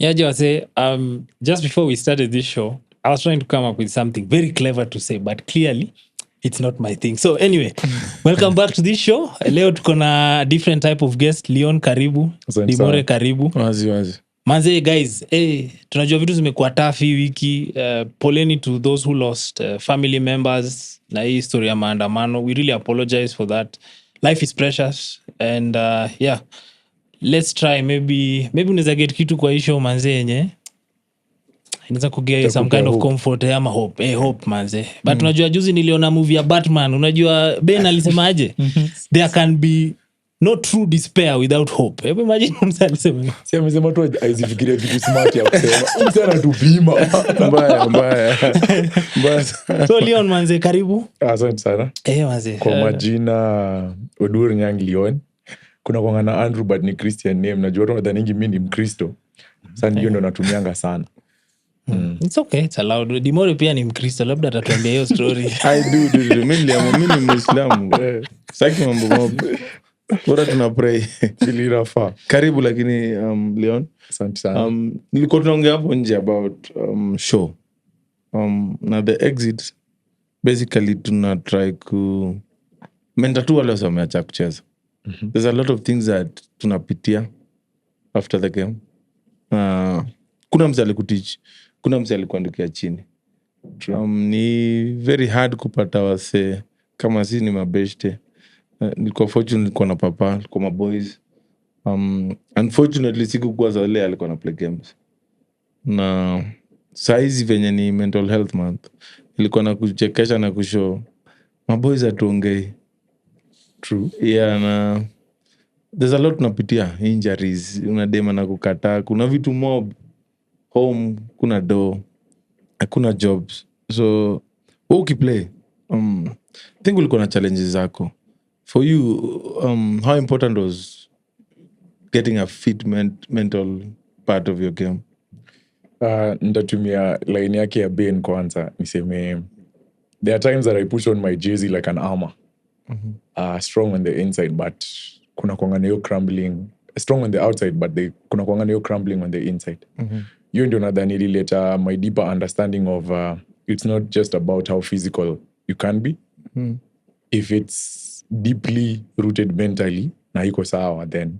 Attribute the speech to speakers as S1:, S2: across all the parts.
S1: Yeah, Jose, just before we started this show, I was trying to come up with something very clever to say, but clearly it's not my thing. So anyway, welcome back to this show. Leo tuko na different type of guest. Leon karibu, Dimore karibu.
S2: Wazi.
S1: Manze guys, tunajua vitu zimekuwa tough hii wiki. Poleni to those who lost family members na hii story ya maandamano. We really apologize for that. Life is precious and yeah. Let's try maybe unaweza get kitu kwa hisho manze yenye inaweza kugea some kind of comfort ama hope hope manze but unajua juzi niliona movie ya Batman unajua Ben alisemaje there can be no true despair without hope. Hebu imagine mtu alisema
S3: si amesema tu aizifikiria vitu smart ya kusema mtu anatupima
S2: mbaya
S1: so Leon manze karibu.
S3: Asante sana
S1: manze
S3: kwa majina Oduor Nyang Leon. Kuna kwangana Andrew but ni Christian name. Najua watu wadhaningi mimi ni Mkristo. Sasa ndio ndo natumianga sana.
S1: It's okay, it's allowed. Dimore pia ni Mkristo, labda atatuambia hiyo story.
S2: I do. Mimi ni Muislamu. Saki mambo bora tuna pray
S3: ili rafa.
S2: Karibu lakini Leon.
S3: Asante sana.
S2: Nilikuwa tunaongea hapo nje about show. Na the exit basically tuna try ku mentor tu wale wameacha kucheza. There's a lot of things that tunapitia after the game. Kuna mzee alikuteach, kuna mzee alikuandikia chini. Ni very hard kupata wase kama si ni mabeshte. Nilikuwa fortunate nilikuwa na papa, nilikuwa ma boys. Unfortunately sikukuwa za wale alikuwa na play games. Na saizi venye ni mental health month, nilikuwa na kuchekesha na kushow ma boys atuongei.
S3: True.
S2: Yeah, na there's a lot tunapitia, injuries, unadema na kukataa, kuna vitu mob, home, kuna do, kuna jobs. So, ukiplay, I think ulikuwa na challenges zako. For you, how important was getting a fit mental part of your game?
S3: Nitatumia line yake ya Ben kwanza, niseme, there are times that I push on my jersey like an armor. Strong on the inside but kuna kuangana hiyo crumbling, strong on the outside but kuna kuangana hiyo crumbling on the inside. Hiyo ndio nadhani ilileta my deeper understanding of it's not just about how physical you can be. If it's deeply rooted mentally na iko sawa, then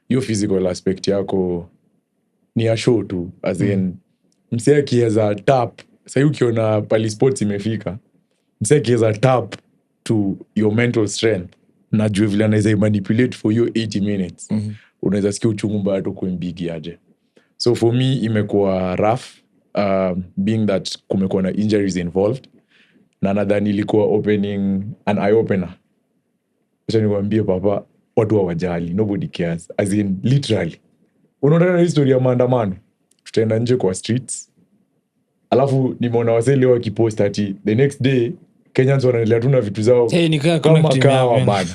S3: hiyo physical aspect yako ni ya show tu, as in msee akiweza tap. Sasa ukiona pali sports imefika, msee akiweza tap to your mental strength, najua vile anaweza manipulate for you 80 minutes. Unaweza sikia uchungu mbaya tu kuimbigi aje. So for me imekuwa rough, being that kumekuwa na injuries involved, na nadhani ilikuwa opening an eye opener. Acha niwaambie papa, watu hawajali, nobody cares, as in literally. Unaona history ya maandamano, tutaenda nje kwa streets, alafu nimeona wasee leo wakipost ati the next day Kenyans wanaendelea tu na vitu zao kama kawa bana.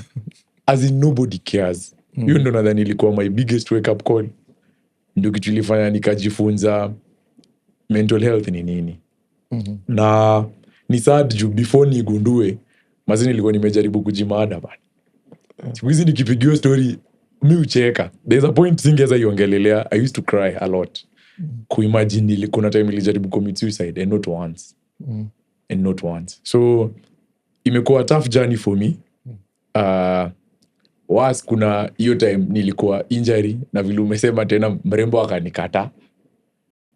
S3: As in nobody cares. Hiyo ndo nadhani ilikuwa my biggest wake up call. Ndio kitu ilifanya nikajifunza mental health ni nini. Na ni sad juu before nigundue, mazini nilikuwa nimejaribu kujimada bana. Siku hizi nikipigiwa story mi ucheka. There's a point singeza iongelelea. I used to cry a lot. Kuimagine kuna time nilijaribu commit suicide and not once. So imekuwa tough journey for me. Kuna hiyo time nilikuwa injury na vile umesema tena mrembo akanikata.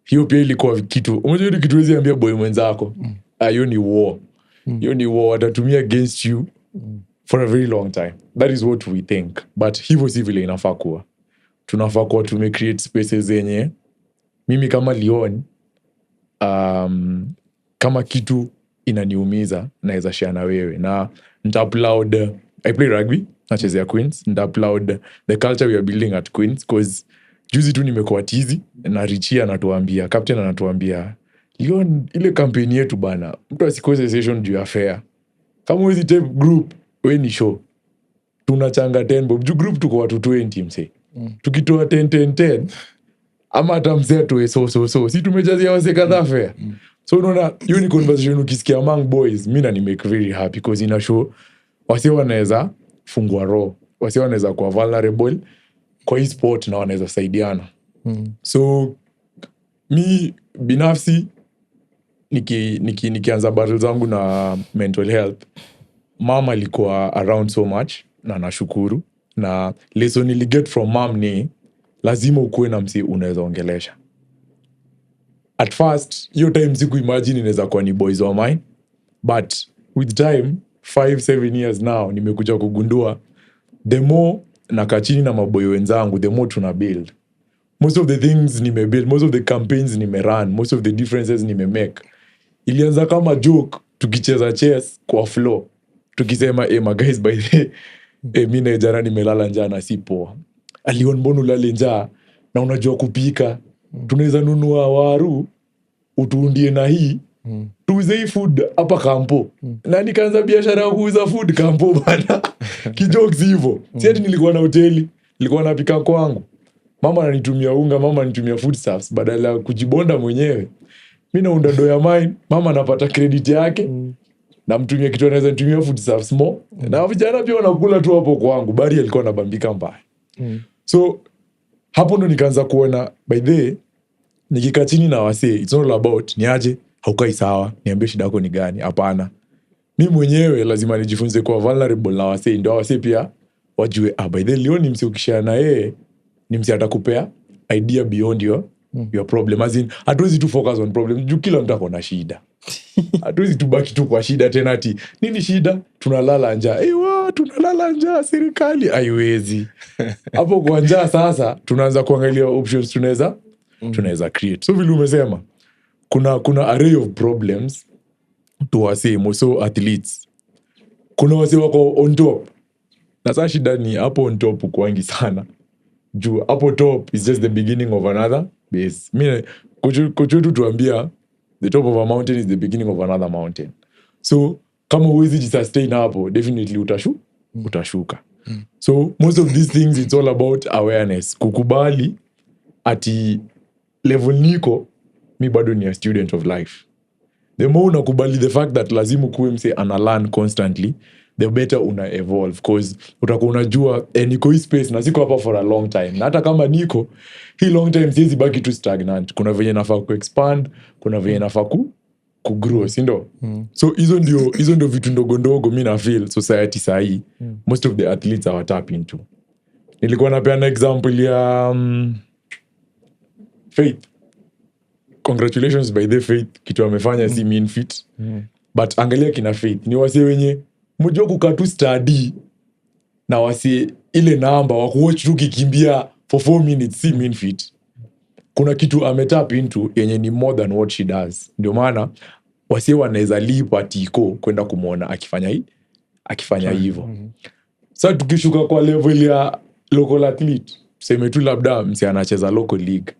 S3: Hiyo pia ilikuwa kitu. Unajua ni kitu wezi ambia boy mwenzako. Hiyo ni war. Hiyo ni war watatumia against you for a very long time. That is what we think. But hivyo si vile inafaa kuwa. Tunafaa kuwa create spaces zenye mimi kama Leon kama kitu inaniumiza naweza share na wewe. Na nita-upload, I play rugby, nachezea Queens. Nita-upload the culture we are building at Queens, cause juzi tu nimekuwa tizi na Richie anatuambia, captain anatuambia, Leon, ile kampeni yetu bana, mtu asikose session juu ya fair. Kama huwezi tape group, we ni show. Tunachanga 10 bob. Juu group tuko watu 20 mse. Tukitoa 10 ama hata mse atoe so. Si tumejazia wase kadhaa fair. So unaona, hiyo ni conversation ukisikia among boys, mimi na ni make very happy because ina show wase wanaweza fungua roho. Wase wanaweza kuwa vulnerable kwa hii sport na wanaweza saidiana. So mi binafsi nikianza battle zangu na mental health, mom alikuwa around so much na nashukuru, na lesson niliget from mom ni lazima ukuwe na msi unaweza ongelesha. At first hiyo time siku imagine inaweza kuwa ni boys wa mine, but with time 5-7 years now nimekuja kugundua the more nakaa chini na maboy wenzangu, the more tuna build. Most of the things nimebuild, most of the campaigns nimerun, most of the differences nimemake, ilianza kama joke tukicheza chess kwa floor, tukisema my guys by the mi na jana nimelala njaa na si poa. Alion mbona ulale njaa na unajua kupika, tunaweza nunua waru utuundie na hii tuuze hii food hapa kampo. Na nikaanza biashara ya kuuza food kampo bana. Kijokes hivyo. Si ati nilikuwa na hoteli, nilikuwa napika kwangu. Mama ananitumia unga, mama ananitumia foodstuffs, badala ya kujibonda mwenyewe. Mimi naunda dough ya mine, mama anapata credit yake. Na mtumia kitu anaweza nitumia foodstuffs more. Na vijana pia wanakula tu hapo kwangu. Bari alikuwa anabambika mbaya. So hapo ndo nikaanza kuona by the way, nikikaa chini na wasee, it's not all about ni aje haukai sawa, niambie shida yako ni gani. Hapana, mimi mwenyewe lazima nijifunze kuwa vulnerable na wasee, ndio wasee pia wajue by the way leo ni msi ukishare na yeye ni msi atakupea idea beyond your problem. As in hatuwezi tu focus on problem juu kila mtu ako na shida. Hatuwezi tubaki tu kwa shida tena ati nini shida, tunalala njaa. Tunalala njaa, serikali haiwezi. Hapo kwa njaa sasa tunaanza kuangalia options tunaweza create. So vile umesema kuna array of problems to wase moso athletes. Kuna wase wako on top. Na sasa shida ni hapo on top kwangi sana. Juu hapo top is just the beginning of another base. Mimi kocho tu tuambia the top of a mountain is the beginning of another mountain. So kama huwezi jisustain hapo, definitely utashuka. So most of these things it's all about awareness. Kukubali ati level niko mi bado ni a student of life. The more unakubali the fact that lazima kuwe mse learn constantly, the better una evolve, cause utakuwa unajua niko hii space na siko hapa for a long time. Na hata kama niko hii long time siwezi baki tu stagnant. Kuna venye nafaa ku-expand, kuna venye nafaa ku-grow, si ndo? So hizo ndio vitu ndogo ndogo mi na feel society sahi most of the athletes are tap into. Nilikuwa napeana example ya Faith. Congratulations by the Faith, kitu amefanya si mean fit. But angalia kina Faith, ni wase wenye mjua kukaa tu study na wase ile namba wakuwatch tu kikimbia for 4 minutes si mean fit. Kuna kitu ametap into yenye ni more than what she does. Ndio maana wase wanaweza lipa tiko kwenda kumuona akifanya hivyo. Sasa tukishuka kwa level ya local athlete, tuseme tu labda msi anacheza local league,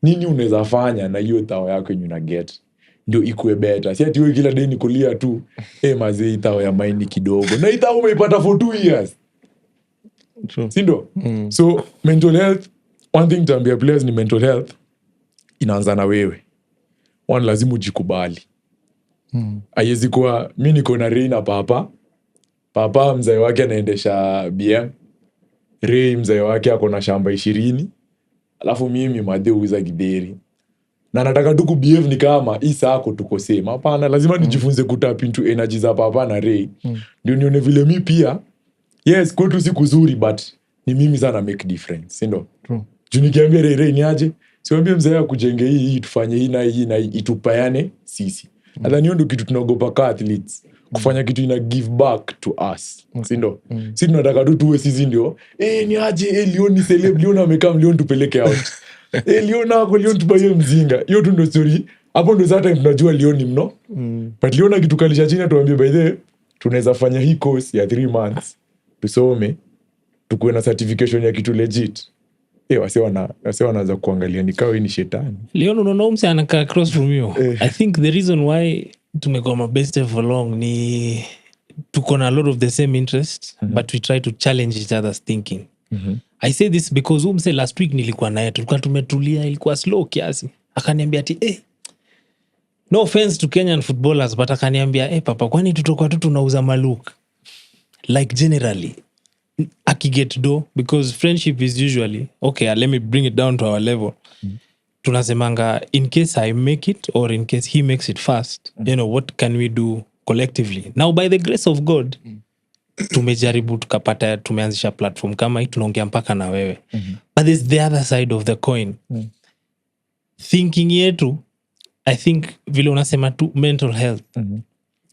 S3: nini unaweza fanya na hiyo tao yako yenye una get ndio ikuwe better? Si ati wewe kila day nikulia tu mazee tao ya maini kidogo na itao umeipata for 2 years.
S2: True.
S3: Si ndio? So mental health, one thing to ambia players ni mental health inaanza na wewe. One, lazima ujikubali. Haiwezi kuwa mimi niko na Ray na papa mzee wake anaendesha BM, Ray mzee wake ako na shamba 20, alafu mimi madhe uza gideri na nataka tu kubehave ni kama hii sako tuko same. Hapana, lazima nijifunze kutap into energy za papa na Ray. Ndio nione vile mimi pia yes kwetu si kuzuri but ni mimi sana make difference, si ndio? Juu nikiambia Ray ni aje, siwaambie mzee akujenge hii tufanye hii na hii itupayane sisi. Nadhani ndio kitu tunaogopa ka athletes, kufanya kitu ina give back to us, si ndio? Sisi tunataka tu tuwe sisi ndio ni aje Leon ni celeb, Leon amekaa Leon tupeleke out. Leon ako Leon tubaye mzinga. Hiyo tu ndio story. Hapo ndio sasa tunajua Leon ni mno. But Leon akitukalisha chini tuambie by the tunaweza fanya hii course ya 3 months. Tusome. Tukuwe na certification ya kitu legit. Wase wanaanza kuangalia ni kawa ni shetani.
S1: Leon unaona mse anakaa cross from you. I think the reason why tumekuwa mabeste for long ni tuko na a lot of the same interests, but we try to challenge each other's thinking. I say this because umse last week nilikuwa naye, tulikuwa tumetulia, ilikuwa slow kiasi. Akaniambia ati no offense to Kenyan footballers, but akaniambia papa, kwani tutokuwa tu tunauza maluk? Like generally akiget do, because friendship is usually okay, let me bring it down to our level. tunasemanga in case I make it or in case he makes it fast, what can we do collectively? Now by the grace of God, tumejaribu tukapata, tumeanzisha platform kama hii, tunaongea mpaka na wewe. But there's the other side of the coin. Thinking yetu, I think vile unasema tu mental health,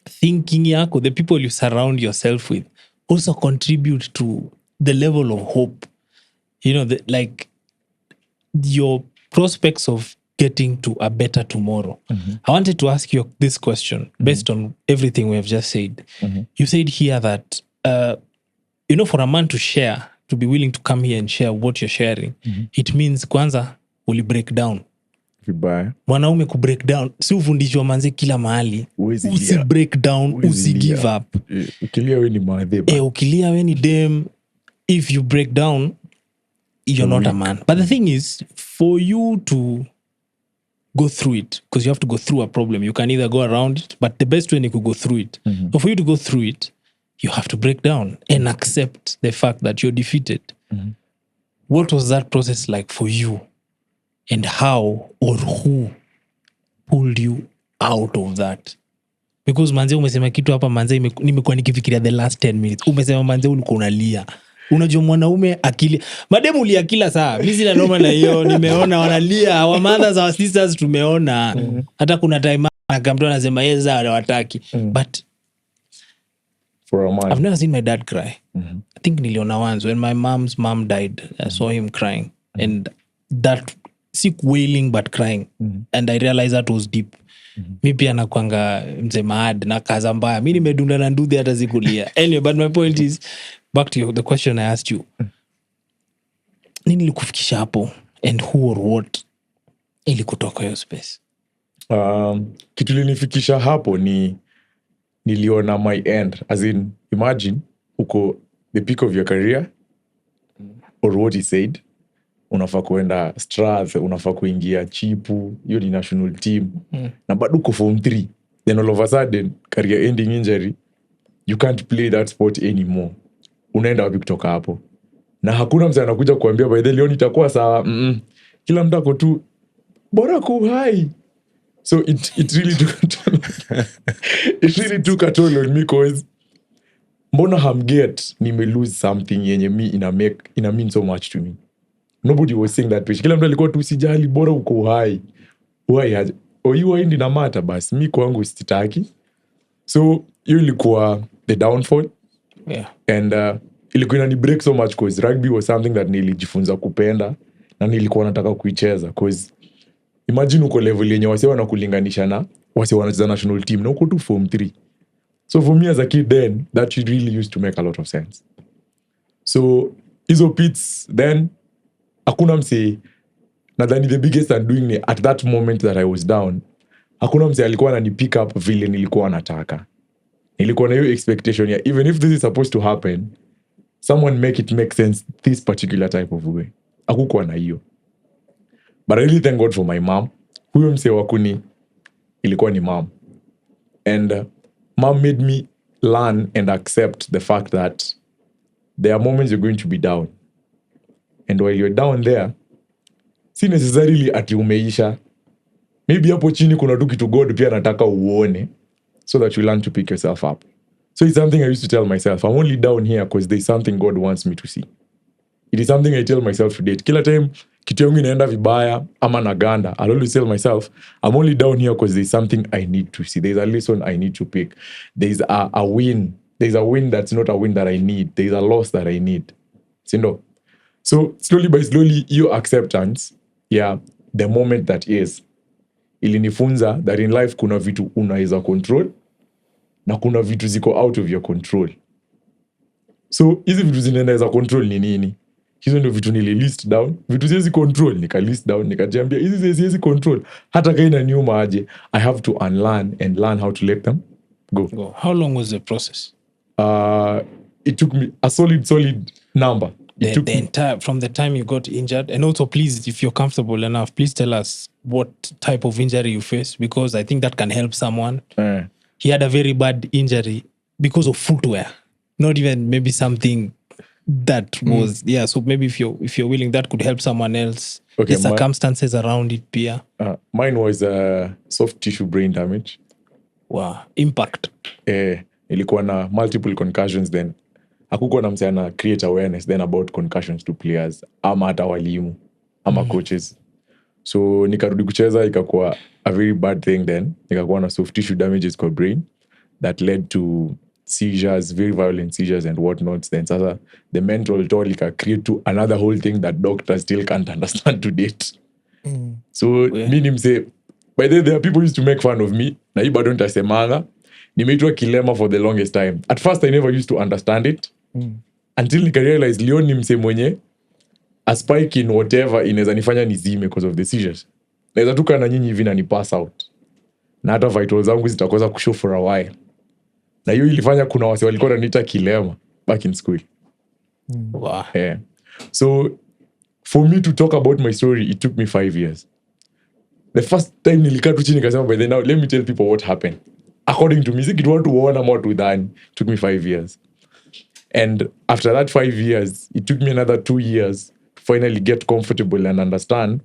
S1: thinking yako, the people you surround yourself with also contribute to the level of hope. Like your prospects of getting to a better tomorrow. I wanted to ask you this question based on everything we have just said. You said here that, for a man to share, to be willing to come here and share what you're sharing, it means kwanza uli break down.
S2: Vibaya.
S1: Mwanaume ku break down, si ufundishwa manze kila mahali. Usi break down, usi give up.
S2: Ukilia we ni maadheba.
S1: Ukilia we ni dem. If you break down, you're not a man. But the thing is, for you to go through it, because you have to go through a problem, you can either go around it, but the best way you could go through it. So for you to go through it, you have to break down and accept the fact that you're defeated. What was that process like for you? And how or who pulled you out of that? Because manze umesema kitu hapa manze nimekuwa nikifikiria the last 10 minutes. Umesema manze ulikuwa unalia. Unajua mwanaume akili. Mademu ulia kila saa. Mimi sina noma na hiyo. Nimeona wanalia. Our mothers, our sisters tumeona. Hata kuna time akamtu anasema yes hawataki. But
S3: for a man,
S1: I've never seen my dad cry. I think niliona once when my mom's mom died. I saw him crying. And that sick wailing but crying. And I realized that was deep. Mi pia nakwanga mzee maad na kaza mbaya. Mi nimedunda na nduthi hata sikulia. Anyway, but my point is, back to the question I asked you. Nini likufikisha hapo? And who or what ili kutoka hiyo space?
S3: Kitu linifikisha hapo ni niliona my end. As in, imagine uko the peak of your career, or what he said, unafaa kuenda Strath, unafaa kuingia Chipu, hiyo ni national team, na bado uko form 3, then all of a sudden career ending injury, you can't play that sport anymore. Unaenda wapi kutoka hapo? Na hakuna mtu anakuja kuambia by the leo nitakuwa sawa. Kila mtu ako tu bora kuhai. So it really took a toll on me, cause mbona hamget nime lose something yenye mi ina mean so much to me. Nobody was saying that. Kila mtu alikuwa tu sijali bora uko uhai. Uhai haja. You are in matter bas. Mi kwangu sitaki. So hiyo ilikuwa the downfall.
S1: Yeah.
S3: And ilikuwa inani break so much cause rugby was something that nilijifunza kupenda na nilikuwa nataka kuicheza, cause imagine uko level yenye wase wanakulinganisha na wase wanacheza national team na uko tu form 3. So for me as a kid then, that really used to make a lot of sense. So hizo pits then hakuna mse, nadhani the biggest undoing ni at that moment that I was down, hakuna mse alikuwa anani pick up vile nilikuwa nataka. Nilikuwa na hiyo expectation ya even if this is supposed to happen, someone make it make sense this particular type of way. Hakukuwa na hiyo. But I really thank God for my mom. Huyo mse wakuni ilikuwa ni mom. And mom made me learn and accept the fact that there are moments you're going to be down. And while you're down there, si necessarily ati umeisha. Maybe hapo chini kuna tu kitu God pia nataka uone, so that you learn to pick yourself up. So it's something I used to tell myself, I'm only down here because there's something God wants me to see. It is something I tell myself to date. Kila time kitu yangu inaenda vibaya ama naganda, I'll always tell myself, I'm only down here because there's something I need to see. There's a lesson I need to pick. There's a win. There's a win that's not a win that I need. There's a loss that I need. Sindo? So slowly by slowly, your acceptance, the moment that is, ilinifunza that in life kuna vitu unaweza control na kuna vitu ziko out of your control. So hizi vitu zinaweza control ni nini? Hizo ndio vitu nili list down. Vitu siwezi control nika list down, nikajiambia hizi siwezi control. Hata kama inaniuma aje, I have to unlearn and learn how to let them go.
S1: How long was the process?
S3: It took me a solid number.
S1: The entire, from the time you got injured, and also please, if you're comfortable enough, please tell us what type of injury you faced, because I think that can help someone. He had a very bad injury because of footwear, not even maybe something that was so maybe if you're willing, that could help someone else.
S3: Okay,
S1: The circumstances around it pia.
S3: Mine was soft tissue brain damage.
S1: Wow, impact.
S3: Ilikuwa na multiple concussions, then hakukuwa na msee ana create awareness then about concussions to players ama hata walimu ama coaches. So nikarudi kucheza, ikakuwa a very bad thing, then nikakuwa na soft tissue damages kwa brain that led to seizures, very violent seizures and whatnot. Then sasa the mental toll create to another whole thing that doctors still can't understand to date. So mi ni mse, by the way, there are people used to make fun of me, na hii bado nitasemanga, nimeitwa kilema for the longest time. At first I never used to understand it until nika realize Leon ni mse mwenye a spike in whatever inaweza nifanya nizime because of the seizures. Naweza tuka na nyinyi hivi na ni pass out, na hata vitals zangu zitakosa kushow for a while. Na hiyo ilifanya kuna wase walikuwa wananiita kilema back in school.
S1: Wow.
S3: So for me to talk about my story, it took me 5 years. The first time nilikaa tu chini nikasema, by then now let me tell people what happened. According to me, si kitu watu waona ama watu dhani, it took me 5 years. And after that 5 years, it took me another 2 years to finally get comfortable and understand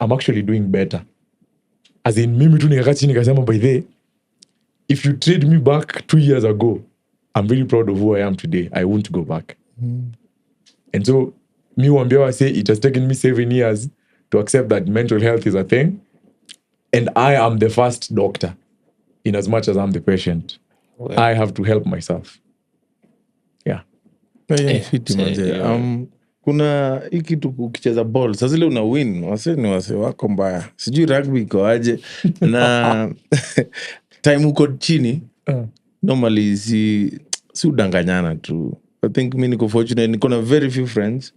S3: I'm actually doing better. As in, mimi tu nikakaa chini nikasema, by the if you trade me back 2 years ago, I'm very proud of who I am today. I won't go back. And so, me wambia wa say it has taken me 7 years to accept that mental health is a thing, and I am the first doctor in as much as I'm the patient. Well, I have to help myself. Yeah.
S2: Fiti manze. Kuna hii kitu ukicheza ball sasa zile una win, wase ni wase wako mbaya. Sijui rugby iko aje na time uko chini normally si udanganyana tu. I think mimi niko fortunate, niko na very few friends.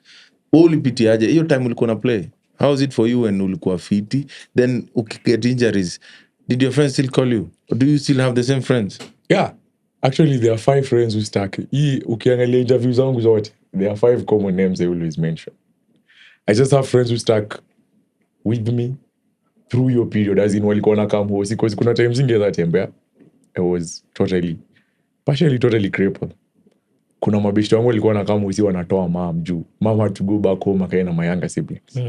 S2: Ulipitiaje hiyo time ulikuwa na play? How was it for you when ulikuwa fiti? Then ukiget injuries, did your friends still call you? Or do you still have the same friends?
S3: Yeah. Actually, there are 5 friends who stuck. Ukiangalia interviews zangu zote, there are 5 common names they always mention. I just have friends who stuck with me through your period, as in walikuwa na come hosi, because kuna times ingeza tembea, I was partially totally crippled. Kuna mabishto wangu walikuwa na come hosi wanatoa mom juu. Mom had to go back home akae na my younger siblings.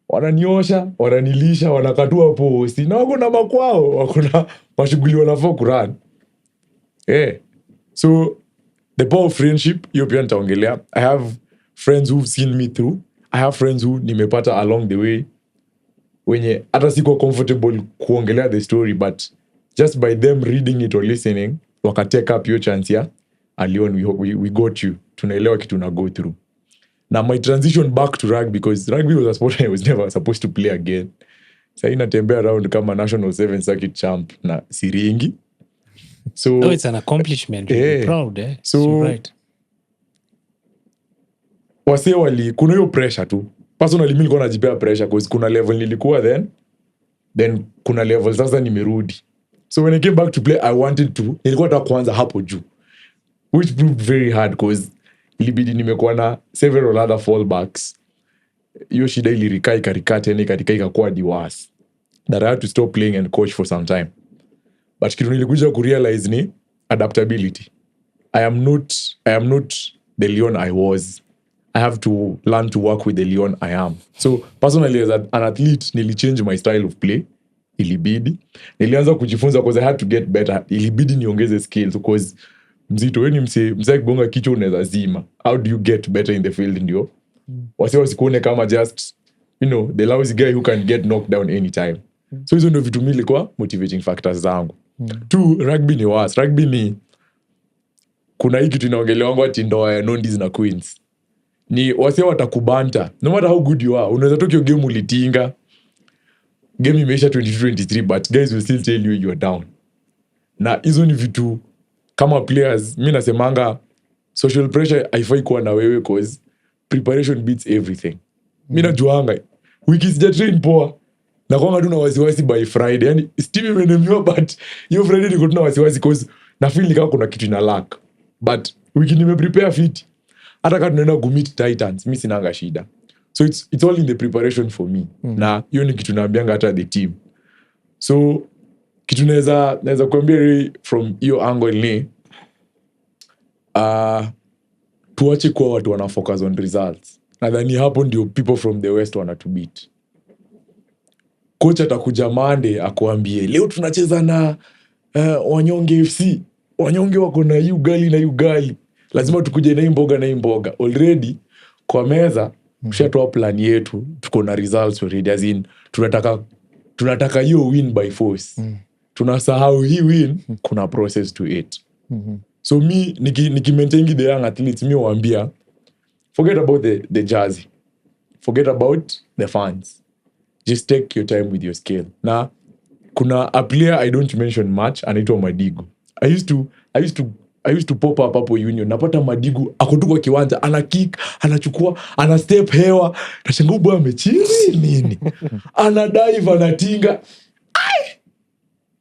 S3: Wananiosha, wananilisha, wanakatua hapo hosi. Na wako na makwao, wako na mashughuli wanafaa kurun. So the power of friendship, hiyo pia nitaongelea. I have friends who've seen me through. I have friends who nimepata along the way, wenye hata siko comfortable kuongelea the story, but just by them reading it or listening, waka take up your chance ya Leon, we got you. Tunaelewa kitu na go through. Now my transition back to rugby, because rugby was a sport I was never supposed to play again. Sasa inatembea around kama national 7 circuit champ na siringi. So
S1: it's an accomplishment. You're proud,
S3: So
S1: you're right.
S3: Wase kuna hiyo pressure tu. Personally mimi nilikuwa najipea pressure because kuna level nilikuwa then kuna level sasa nimerudi. So when I came back to play, I wanted to, nilikuwa nataka kuanza hapo juu, which proved very hard because ilibidi nimekuwa na several other fallbacks. Hiyo shida ilirika tena ikakuwa worse, that I had to stop playing and coach for some time. But kitu nilikuja kurealize ni adaptability. I am not the Leon I was. I have to learn to work with the Leon I am. So personally as an athlete, nilichange my style of play. Ilibidi. Nilianza kujifunza because I had to get better. Ilibidi niongeze skills because mzito weni mse kibonga kichwa unaweza zima. How do you get better in the field ndio? Wasi wasikuone kama just, the lousy guy who can get knocked down anytime. So hizo ndio vitu mimi ilikuwa motivating factors zangu. 2, rugby ni worse. Rugby ni kuna hiki tunaongelewa ati ndoa ya nondis na queens. Ni wase watakubanta. No matter how good you are, unaweza toka hiyo game ulitinga. Game imeisha 22-23, but guys will still tell you are down. Na hizo ni vitu kama players, mimi nasemanga social pressure haifai kuwa na wewe cause preparation beats everything. Mimi najuanga wiki sija train poa na kwanga tu na wasiwasi by Friday. Yani Steve imenemiwa, but hiyo Friday niko tu na wasiwasi cause na feel kama kuna kitu ina lack. But wiki nimeprepare fit. Hata kama tunaenda kumit Titans, mimi sinanga shida. So it's all in the preparation for me. Na hiyo ni kitu naambianga hata the team. So kitu naweza kuambia from hiyo angle ni tuache kuwa watu wana focus on results. Nadhani hapo ndio people from the west wanatubeat. Coach atakuja Monday akuambie leo tunacheza na Wanyonge FC. Wanyonge wako na ugali. Lazima tukuje na mboga. Already kwa meza tushatoa plan yetu, tuko na results already, as in tunataka hiyo win by force. Tunasahau hii win, kuna process to it. So mi nikimaintain the young athletes, mi waambia forget about the jersey, forget about the fans, just take your time with your skill. Na kuna a player I don't mention much anaitwa Madigo. I used to pop up hapo Union. Napata Madigo ako tu kwa kiwanja, ana kick, anachukua, ana step hewa, nashangaa bwana amechizi nini? Ana dive, anatinga.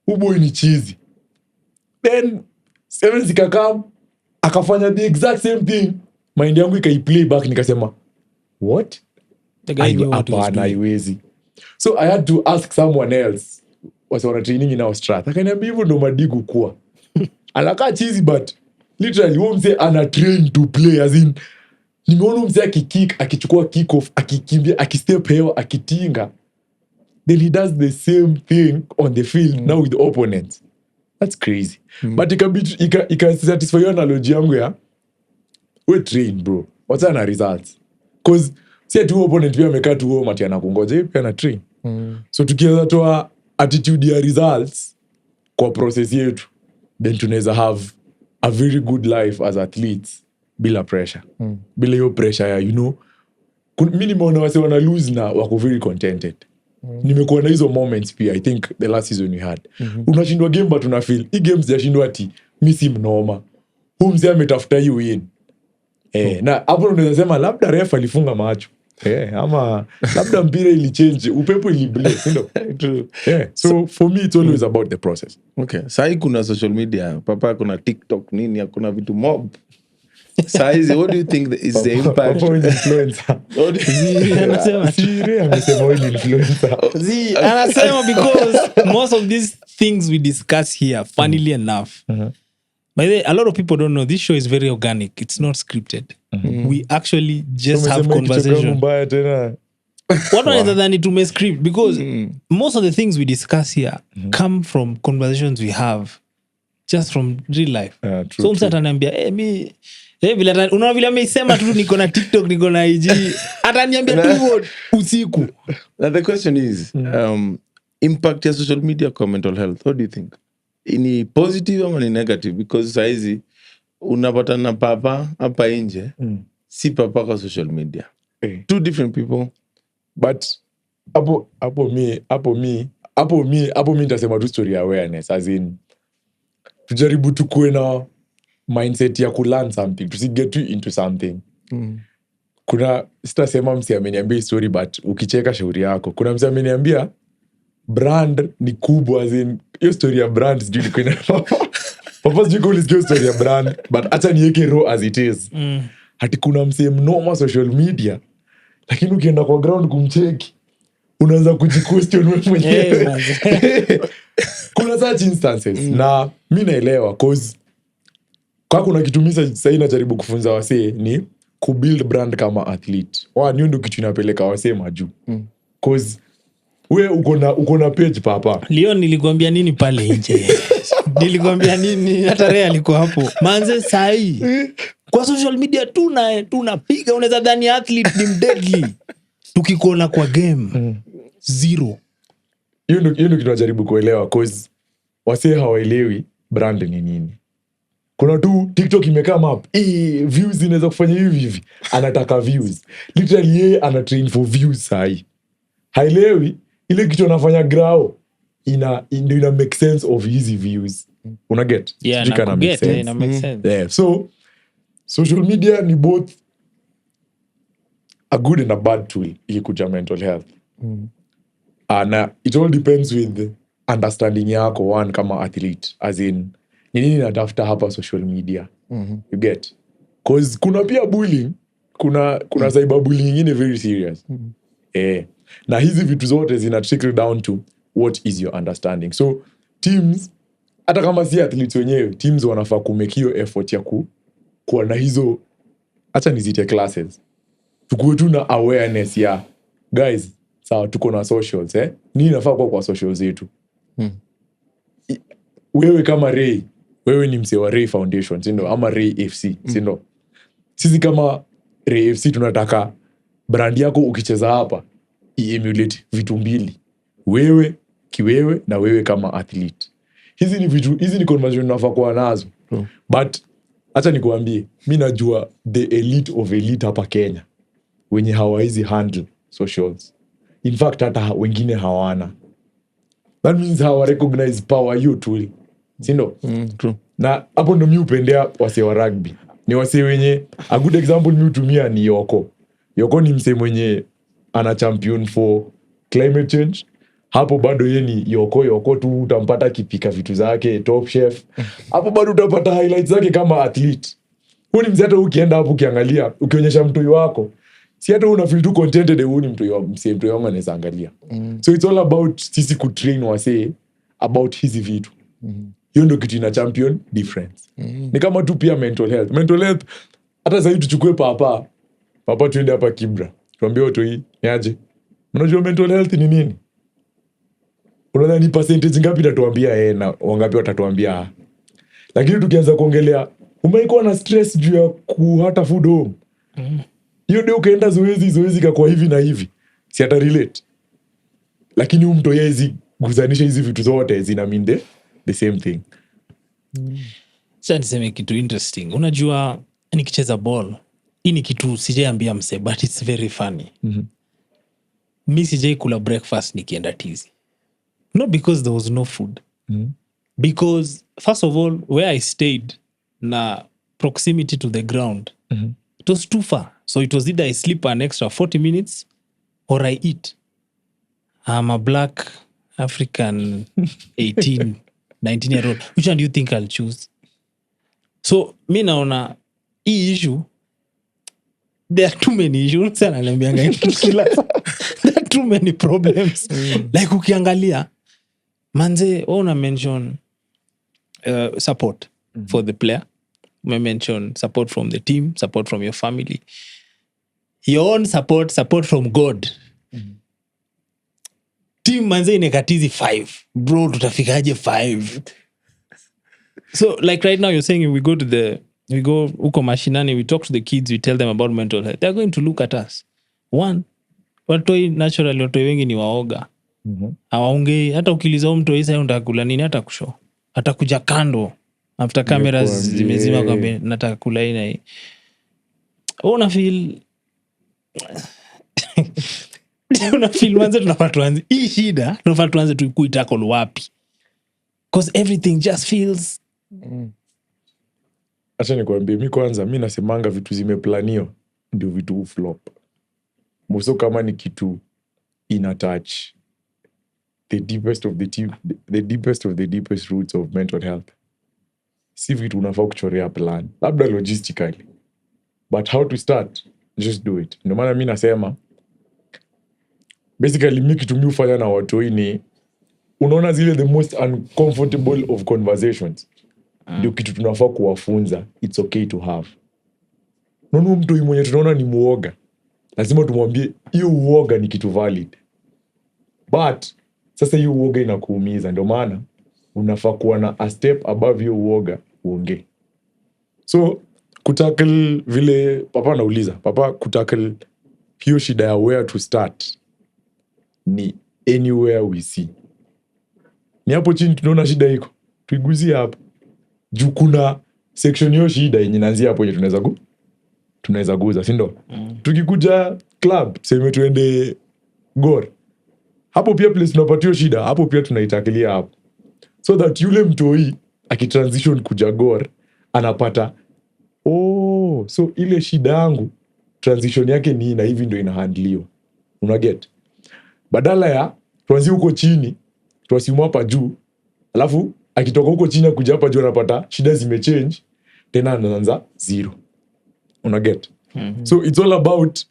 S3: Uboy ni chizi. Then Sevens ikakam akafanya the exact same thing. Mind yangu ikaiplay back, nikasema what?
S1: The guy knew what he was
S3: Hapana,
S1: doing.
S3: haiwezi. So I had to ask someone else wasi wana training in our strat. Akaniambia hivyo ndo Madigo kuwa. Anakaa chizi but literally huo mse ana train to play, as in nimeona mse akikick, akichukua kick off, akikimbia, akistep hewa, akitinga, then he does the same thing on the field now with the opponents. That's crazy. But ika satisfy your analogy yangu ya we train bro, what's na results, cause si tu opponent pia amekaa tu home ati anakungoja, yeye pia ana train. So tukianza toa attitude ya results kwa process yetu, then tunaweza have a very good life as athletes bila pressure. Bila hiyo pressure ya mi nimeona wase wana lose na wako very contented. Nimekuwa na hizo moments pia, I think the last season we had. Unashindwa game but una feel hii game sijashindwa ati mi si mnoma, huu mzee ametafuta hii win. Na hapo unaweza sema labda ref alifunga macho, ama labda mpira ilichange, upepo iliblaze, True. So for me it's always about the process.
S2: Okay. Sahi kuna social media, papa kuna TikTok nini, kuna vitu mob. Sahi, what do you think is the impact?
S3: Papa ni influencer.
S1: Anasema
S3: Siri amesema wewe ni influencer.
S1: anasema because most of these things we discuss here, funnily enough, by the way, a lot of people don't know this show is very organic. It's not scripted. We actually just have conversation.
S3: Mbaya tena.
S1: What wanaweza dhani tumescript, because most of the things we discuss here come from conversations we have just from real life.
S3: True,
S1: So msa ataniambia unaona vile ameisema tu niko na TikTok, niko na IG, ataniambia tu hivyo usiku.
S2: Now the question is, impact ya social media kwa mental health, what do you think? Ni positive ama ni negative? Because saizi unapata na papa hapa nje, si papa kwa social media. Two different people.
S3: But hapo mi nitasema tu story ya awareness, as in tujaribu tukue na mindset ya kulearn something, tusiget tu into something. Kuna sitasema msi ameniambia story but ukicheka shauri yako. Kuna msi ameniambia brand ni kubwa, as in hiyo story ya brand sijui liko ina papa sijui kulisikia story ya brand, but acha niweke raw as it is. Hati kuna msi mnoma social media, lakini ukienda kwa ground kumcheki unaanza kujiquestion wewe mwenyewe. Kuna such instances. Na mi naelewa, cause kwa kuna kitu misa sasa najaribu kufunza wasee ni kubuild brand kama athlete. Niyo ndio kitu inapeleka wasee majuu. Cause we uko na page papa.
S1: Leo nilikwambia nini pale nje? Nilikwambia nini? Hata Rea alikuwa hapo. Manze sahi. Kwa social media tunapiga, unaweza dhani athlete ni deadly. Tukikuona kwa game zero.
S3: Hiyo ndio kitu najaribu kuelewa, cause wasee hawaelewi brand ni nini. Kuna tu TikTok imekama up, views inaweza kufanya hivi, anataka views. Literally yeye ana train for views sahi. Haelewi ile kitu anafanya grao ina make sense of hizi views. Una get?
S1: Yeah, na make sense.
S3: Yeah. So social media ni both a good and a bad tool ikikuja mental health. Na it all depends with understanding yako one kama athlete, as in nini natafuta hapa social media. You get? Cause kuna pia bullying, kuna cyber bullying ingine very serious. Na hizi vitu zote zina trickle down to what is your understanding. So teams, hata kama si athletes wenyewe, teams wanafaa kumake hiyo effort ya kuwa na hizo acha nizite classes, tukue tu na awareness ya guys, sawa tuko na socials nini nafaa kwa socials zetu. Wewe kama Ray, wewe ni msee wa Ray Foundation, sindo, ama Ray FC, sindo. Sisi kama Ray FC tunataka brand yako ukicheza hapa i-emulate vitu mbili, wewe kiwewe na wewe kama athlete. Hizi ni conversation nafaa kuwa nazo. But acha nikuambie, mimi najua the elite of elite hapa Kenya wenye hawaizi handle socials. In fact hata wengine hawana. That means hawa recognize power hiyo tool. Sindo?
S2: True.
S3: Na hapo ndo mimi upendea wasee wa rugby. Ni wasee wenye, a good example mimi utumia ni Yoko. Yoko ni msee mwenye ana champion for climate change. Hapo bado yeye ni Yoko tu, utampata kipika vitu zake, top chef. Hapo bado utapata highlights zake kama athlete. Huyu ni mzee hata ukienda hapo ukiangalia, ukionyesha mtoi wako, si hata una feel too contented huyu ni mtoi wangu anaweza angalia. So it's all about sisi kutrain wasee about hizi vitu. Hiyo ndio kitu ina champion difference. Ni kama tu pia mental health. Hata sasa tuchukue papa tuende hapa Kibra, tuambie watu hii ni aje. Unajua mental health ni nini? Unaona ni percentage ngapi tatuambia na wangapi watatuambia. Lakini tukianza kuongelea umeikuwa na stress juu ya kuhata food home, hiyo ndio ukaenda zoezi kwa hivi na hivi, si hata relate. Lakini mtu yezi guzanisha hizi vitu zote zina mean the same thing.
S1: Sasa niseme kitu interesting. Unajua nikicheza ball, hii ni kitu sijaambia mse, but it's very funny. Mimi sijai kula breakfast nikienda tizi. Not because there was no food. Because first of all, where I stayed na proximity to the ground, it was too far. So it was either I sleep an extra 40 minutes or I eat. I'm a black African 18, 19-year-old. Which one do you think I'll choose? So mi naona hii issue, there are too many issues. Sana naambianga there are too many problems. Like ukiangalia manze, una mention support for the player. You mention support from the team, support from your family. Your own support from God. Team manze inekatizi 5. Bro, tutafikaje 5? So like right now you're saying we go uko mashinani, we talk to the kids, we tell them about mental health. They're going to look at us. One, watoi wengi ni waoga. Hawaongei, hata ukiliza mtu isa unataka nini hata kushow. Hata kuja kando after cameras zimezima kwamba nataka kula hii na hii. Una feel manze tunafaa tuanze hii shida, tunafaa tuanze kuitackle wapi? Because everything just feels.
S3: Acha nikwambie, mimi kwanza mimi nasemanga vitu zimeplaniwa ndio vitu flop. Mwisho kama ni kitu ina touch the deepest of the deepest roots of mental health, si vitu unafaa kuchorea plan, labda logistically, but how to start, just do it. Ndio maana mimi nasema basically mimi kitu mimi hufanya na watu ni, unaona zile the most uncomfortable of conversations ndio kitu tunafaa kuwafunza it's okay to have. Nono mtu mwenye tunaona ni muoga, lazima tumwambie hiyo uoga ni kitu valid. But sasa hiyo uoga inakuumiza, ndio maana unafaa kuwa na a step above hiyo uoga uongee. So kutackle vile papa nauliza, kutackle hiyo shida ya where to start ni anywhere we see. Ni hapo chini tunaona shida iko, tuiguzie hapo. Juu kuna section hiyo shida yenye inaanzia hapo yenye tunaweza guza, si ndio? Tukikuja club, sema tuende Gor. Hapo pia place tunapata shida, hapo pia tunaitakilia hapo. So that yule mtoi akitransition kuja Gor anapata so ile shida yangu transition yake ni na hivi ndio inahandliwa. Una get? Badala ya tuanzie huko chini, tuasimu hapa juu, alafu akitoka huko chini kuja hapa juu anapata shida zimechange, tena anaanza zero. Una get? So it's all about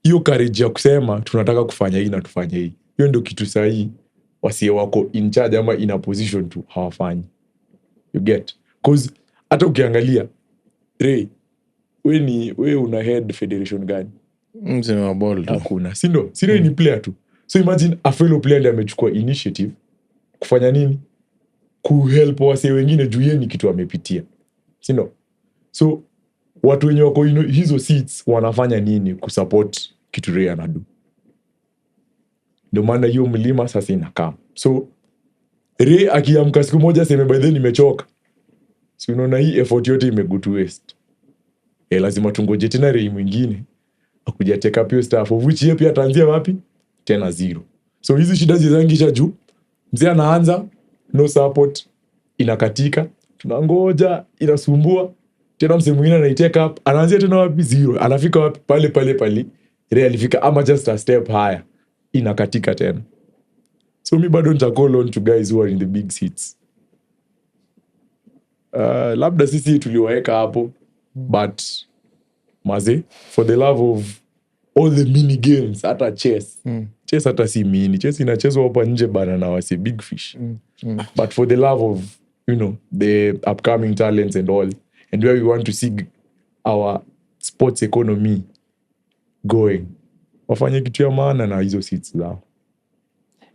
S3: hiyo courage ya kusema tunataka kufanya hii na tufanye hii. Hiyo ndio kitu sahihi wasie wako in charge ama in a position to hawafanyi. You get? Cause hata ukiangalia Ray, we una head federation gani?
S2: Msema wa ball tu.
S3: Hakuna. Sindo ni player tu. So imagine a fellow player ndiye amechukua initiative kufanya nini? Kuhelp wase wengine juu yeye ni kitu amepitia. Sindo. So watu wenye wako hizo seats wanafanya nini kusupport kitu Ray anadu? Ndio maana hiyo mlima sasa inakaa. So Ray akiamka siku moja sema by then nimechoka. Si unaona hii effort yote imego to waste. Lazima tungoje tena Ray mwingine akuja take up your staff, of which yeye pia ataanzia wapi? Tena zero. So hizi shida zizangisha juu. Mzee anaanza no support, inakatika, tunangoja, inasumbua. Tena msee mwingine anaitake up, anaanzia tena wapi? Zero. Anafika wapi? Pale. Ray alifika ama just a step higher. Inakatika tena. So mi bado nita call on to guys who are in the big seats. Labda sisi tuliwaeka hapo, but maze, for the love of all the mini games, hata chess. Chess hata si mini. Chess inachezwa hapa nje bana na wase big fish. But for the love of, the upcoming talents and all, and where we want to see our sports economy going, wafanye kitu ya maana na hizo seats zao.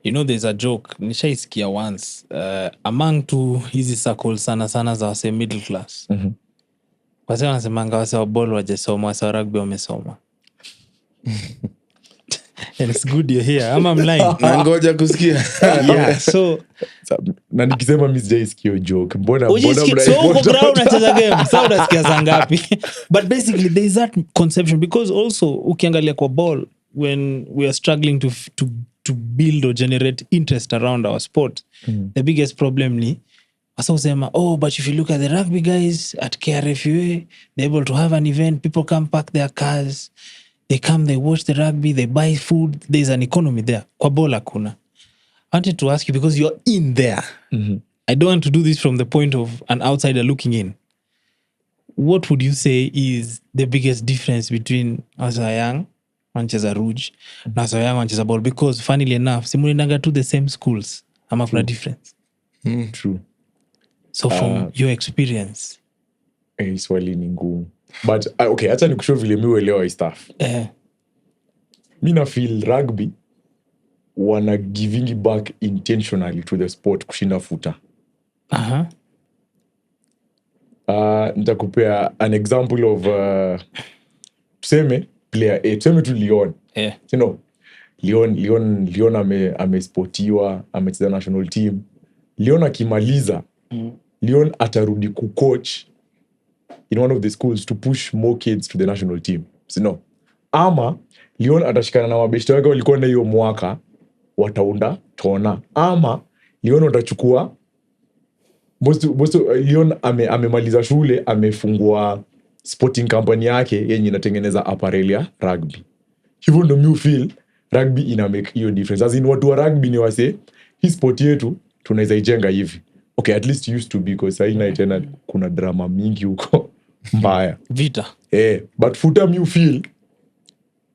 S1: There's a joke nishaisikia once among two hizi circles sana za wase middle class. Wase wanasemanga wase wa ball wajesoma, wase wa rugby wamesoma. And it's good you're here. I'm lying.
S2: Nangoja kusikia.
S1: Yeah, so
S3: na nikisema mimi sijaisikia joke. Mbona
S1: so uko ground unacheza game. Sasa unasikia za ngapi? But basically there is that conception, because also ukiangalia kwa ball, when we are struggling to build or generate interest around our sport, the biggest problem ni asa usema, but if you look at the rugby guys at KRFUA, they're able to have an event, people come park their cars, they come, they watch the rugby, they buy food, there's an economy there. Kwa ball hakuna. I wanted to ask you, because you're in there. I don't want to do this from the point of an outsider looking in. What would you say is the biggest difference between Asayang, Manchester Rouge, and Asayang, Manchester Ball? Because funnily enough, simulinanga to the same schools. Ama kuna difference.
S3: True.
S1: So from your experience.
S3: Swali ni ngumu. But okay, acha nikushow vile mimi uelewa hii stuff. Mimi na feel rugby wana giving back intentionally to the sport kushinda futa. Nitakupea an example of tuseme player A, tuseme tu Leon. Leon amesportiwa, amecheza national team. Leon akimaliza, Leon atarudi kucoach in one of the schools to push more kids to the national team. Ama Leon atashikana na mabeshte wake walikuwa na hiyo mwaka, wataunda tona. Ama Leon atachukua Leon amemaliza shule, amefungua sporting company yake yenye inatengeneza apparel ya rugby. Hivyo ndo mi feel rugby ina make hiyo difference. As in watu wa rugby ni wase, hii sport yetu tunaweza ijenga hivi. Okay, at least used to be, because haina tena kuna drama mingi huko mbaya.
S1: Vita.
S3: But futa mi feel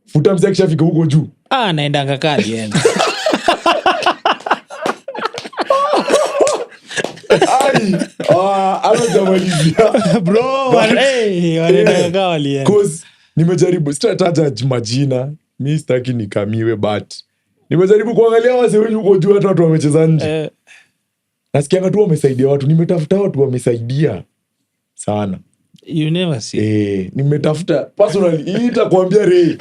S3: futa msekisha fika huko juu.
S1: Naendanga kali yenda.
S3: Amejamalizia.
S1: Bro, wanaendanga kali yenda.
S3: Because nimejaribu, sitataja majina, mi sitaki nikamiwe, but nimejaribu kuangalia wase wenye huko juu, hata watu wamecheza nje. Nasikianga tu wamesaidia watu, nimetafuta watu wamesaidia sana.
S1: You never see.
S3: Nimetafuta personally, hii itakuambia Ray.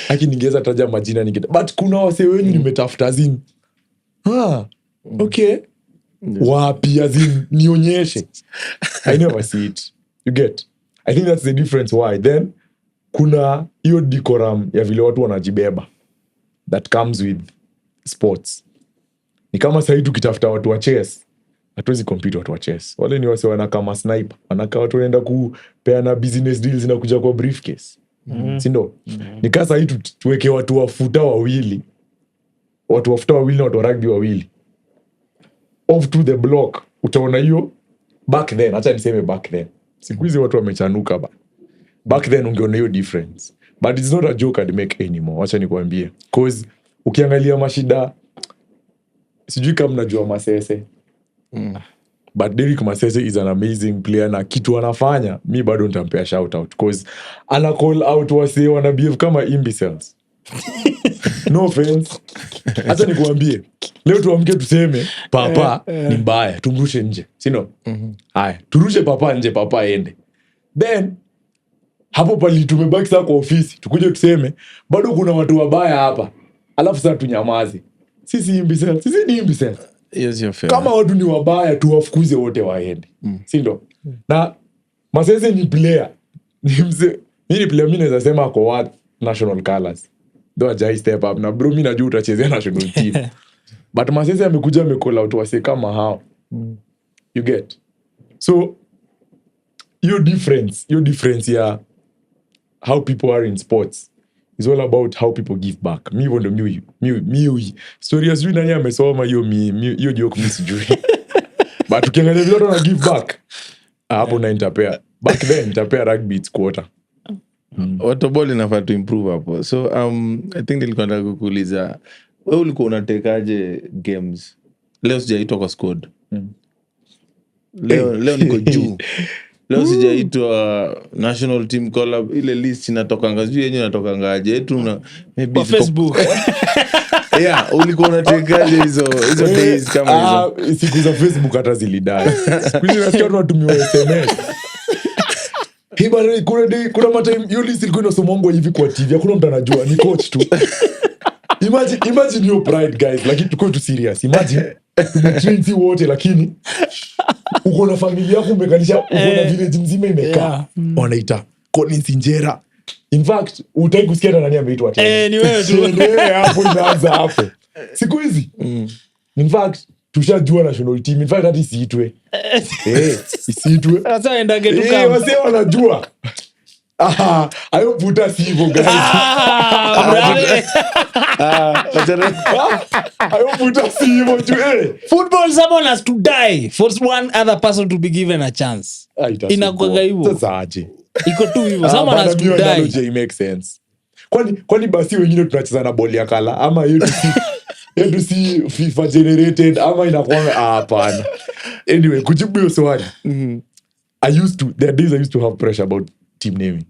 S3: Haki ningeza taja majina but kuna wase wenye nimetafuta zini. Okay. Wapi azini nionyeshe. I never see it. You get? I think that's the difference why. Then kuna hiyo decorum ya vile watu wanajibeba that comes with sports. Ni kama sasa hivi tukitafuta watu wa chess, hatuwezi compete watu wa chess. Wale ni wase wana kama sniper. Wanaka watu wanaenda kupeana business deals na kuja kwa briefcase. Sindo? Ni kama sasa hivi tuweke watu wa futa wawili. Watu wa futa wawili na watu wa rugby wawili. Off to the block. Utaona hiyo back then. Acha niseme back then. Siku hizi watu wamechanuka ba. Back then ungeona hiyo difference. But it's not a joke I'd make anymore. Acha nikwambie. Cause ukiangalia mashida, sijui kama mnajua Masese. but Derrick Masese is an amazing player na kitu anafanya mi bado nitampea shout out cause ana call out wase wana behave kama imbeciles. No offense. Acha nikuambie leo tuamke tuseme papa ni mbaya tumrushe nje sino haya turushe papa nje papa aende then hapo pali tumebaki sasa kwa ofisi tukuje tuseme bado kuna watu wabaya hapa alafu sasa tunyamaze. Sisi ni imbeciles.
S2: Yes, you're fair.
S3: Kama watu ni wabaya tuwafukuze wote waende si ndo na Masese ni player ni player mimi naweza sema kwa what national colors though ajai step up na bro mimi najua utachezea national team but Masese amekuja amecall out wase kama hao you get so your difference ya how people are in sports is all about how people give back. Mi hivyo ndo mi story ya sijui nani amesoma hiyo joke mi sijui but ukiangalia vile watu wana give back hapo na nitapea back then nitapea rugby its quarter.
S2: Waterboy inafaa to improve hapo. So I think nilikuwa nataka kukuuliza wewe ulikuwa unatekaje games? Leo sijaitwa kwa squad. Leo niko juu. Leo sijaitwa national team collab ile list inatokanga sijui yenyewe inatokangaje yetu na maybe
S1: Kwa Facebook.
S2: yeah, ulikuwa unatekaje hizo days kama hizo?
S3: Siku za Facebook hata zilidai. Siku hizi nasikia watu watumiwa SMS. Hibari kuna matime hiyo list ilikuwa inasomwa hivi kwa TV. Hakuna mtu anajua, ni coach tu. Imagine your pride guys, lakini tuko tu serious. Imagine tumetrain si wote lakini uko na familia yako umekalisha uko na village mzima imekaa. Wanaita Collins Injera. In fact, utaki kusikia nani ameitwa tena.
S1: Ni wewe tu.
S3: Hapo inaanza hapo. Siku hizi. In fact, tushajua national team. In fact, hata isiitwe. Isiitwe.
S1: Sasa endage tu kama.
S3: Wase wanajua. Ayo puta si hivyo guys. Ayo puta si hivyo tu.
S1: Football, someone has to die for one other person to be given a chance. Inakuwa hivyo.
S3: Sasa aje.
S1: Iko tu hivyo. Someone has to die.
S3: It makes sense. Kwani basi wengine tunacheza na boli ya kala ama yetu si FIFA generated ama inakuwa hapana. Anyway, kujibu hiyo swali. There are days I used to have pressure about team naming.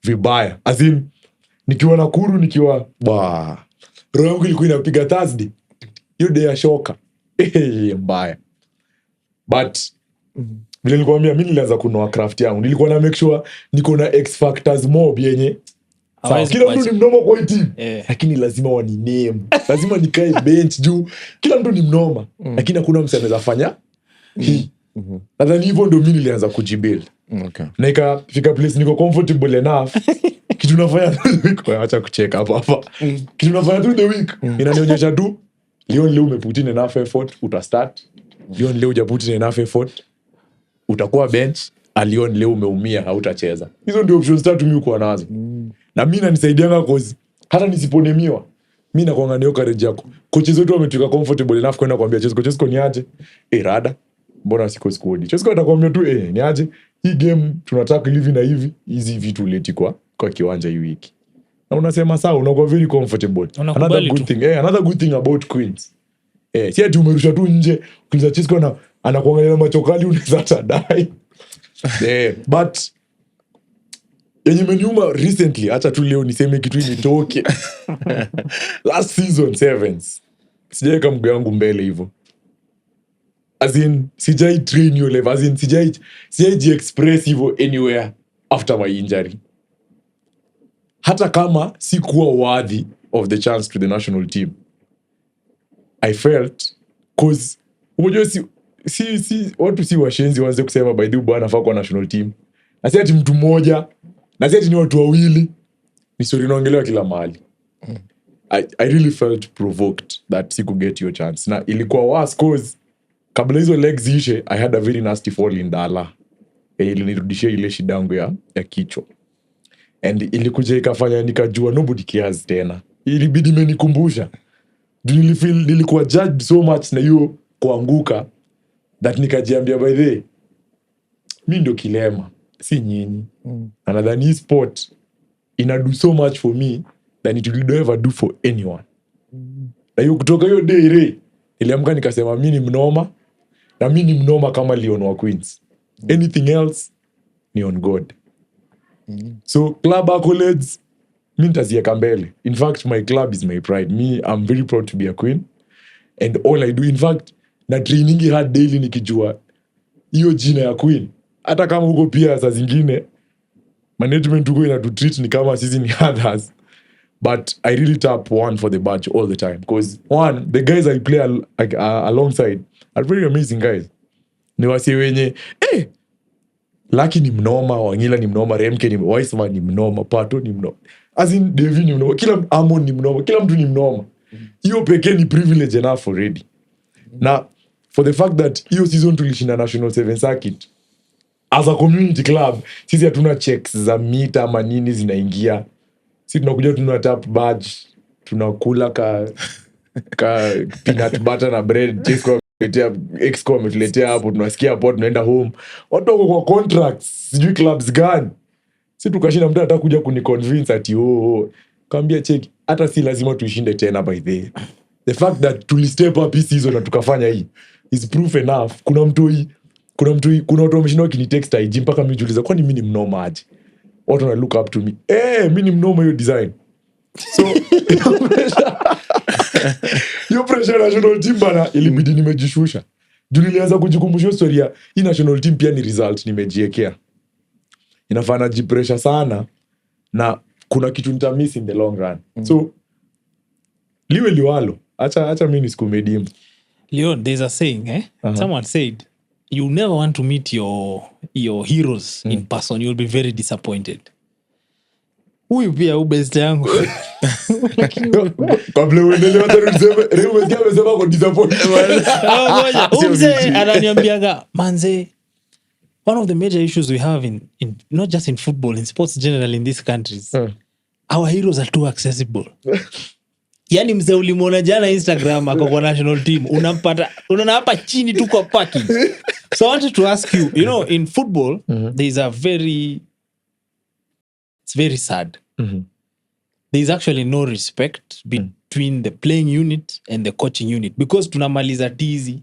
S3: Vibaya. As in, nikiwa Nakuru, roho yangu ilikuwa inapiga Thursday. Hiyo day ya shoka. Mbaya. But, vile nilikuambia, mimi nilianza kunoa craft yangu. Nilikuwa na make sure niko na X factors mob yenye. Sawa, kila mtu ni mnoma kwa hii team. Lakini lazima waniname. Lazima nikae bench juu. Kila mtu ni mnoma. Lakini hakuna mtu anaweza fanya hii. Nadhani hivyo ndio mimi nilianza kujibuild.
S2: Okay.
S3: Na ikafika place niko comfortable enough. Kitu nafanya through the week. Acha kucheck hapa. Kitu nafanya through the week. Inanionyesha tu Leon leo umeput in enough effort, utastart. Leon leo hujaput in enough effort, utakuwa bench. Leon leo umeumia, hautacheza. Hizo ndio options tatu mimi uko nazo. Na mimi nanisaidianga cause hata nisiponemiwa mimi nakuanga nayo courage yako. Coaches wetu wametuka comfortable enough kwenda kuambia coaches ni aje? Rada. Mbona siko squad? Coaches atakwambia tu ni aje? Hii game tunataka live na hizi vitu leti kwa kiwanja hii wiki. Na unasema sawa, unakuwa very comfortable. Another good thing about Queens. Si ati umerusha tu nje, ukiza Chisco anakuangalia machokali unaweza tadai. But yenye meniuma recently, acha tu leo niseme kitu ilitoke. Last season 7s. Sijaeka mguu yangu mbele hivyo. As in, sijai train your level. As in, sijai express hivyo anywhere after my injury. Hata kama sikuwa worthy of the chance to the national team. I felt, cause, umejua watu si washenzi wanze kusema by the way bwana anafaa kwa national team. Na si ati mtu mmoja, na si ati ni watu wawili. Ni story inaongelewa kila mahali. I really felt provoked that siku get your chance. Na ilikuwa worse cause kabla hizo legs ishe, I had a very nasty fall in Dala. Ilinirudishia ile shida yangu ya kichwa. And ilikuja ikafanya nikajua nobody cares tena. Ilibidi imenikumbusha. Nilikuwa judged so much na hiyo kuanguka that nikajiambia by the way, mimi ndo kilema, si nyinyi. Anadhani hii sport ina do so much for me than it will ever do for anyone. Na hiyo kutoka hiyo day niliamka nikasema mimi ni mnoma na mi ni mnoma kama Leon wa Queens. Anything else ni on God. So club accolades mi nitazieka mbele. In fact, my club is my pride. Me, I'm very proud to be a Queen, and all I do, in fact, na trainingi hard daily nikijua hiyo jina ya Queen. Hata kama huko pia saa zingine management huko inatutreat ni kama sisi ni others, but I really tap one for the badge all the time, because one, the guys I play alongside are very amazing guys. Ni wasi wenye Lucky ni mnoma, Wangila ni mnoma, Remke ni mnoma, Weissman ni mnoma, Pato ni mnoma, as in Devi ni mnoma, kila Amon ni mnoma, kila mtu ni mnoma. Hiyo pekee ni privilege enough already. Na for the fact that hiyo season tulishinda National 7 Circuit as a community club, sisi hatuna checks za mita ama nini zinaingia. Sisi tunakuja tuna tap badge, tunakula ka peanut butter na bread, Chesco ametuletea, Exco ametuletea hapo, tunasikia hapo, tunaenda home. Watu wako kwa contracts, sijui clubs gani. Sisi tukashinda, mtu anataka kuja kuniconvince ati kaambia check, hata si lazima tuishinde tena by the fact that tulistep up hii season na tukafanya hii is proof enough. Kuna watu wameshinda wakinitext IG mpaka mimi jiuliza kwani mimi ni mnoma aje. Watu wana look up to me. Mimi ni mnoma hiyo design. So hiyo pressure national team bana ilibidi nimejishusha. Juu nilianza kujikumbusha historia hii national team pia ni result nimejiekea. Inafaa najipressure sana na kuna kitu nitamiss in the long run. So liwe liwalo. Acha mimi nisikumedimu.
S1: Leon, there's a saying, someone said, you never want to meet your heroes in person. You'll be very disappointed. Huyu pia ubest yangu.
S3: Kabla uendelee hata umesema kwa disappointed.
S1: Umse ananiambiaga, manze, one of the major issues we have in not just in football, in sports generally in these countries, our heroes are too accessible. Yani mzee ulimwona jana Instagram ako kwa national team, unaona hapa chini tu kwa parking. So I wanted to ask you, in football, there's it's very sad. There's actually no respect between the playing unit and the coaching unit, because tunamaliza tizi.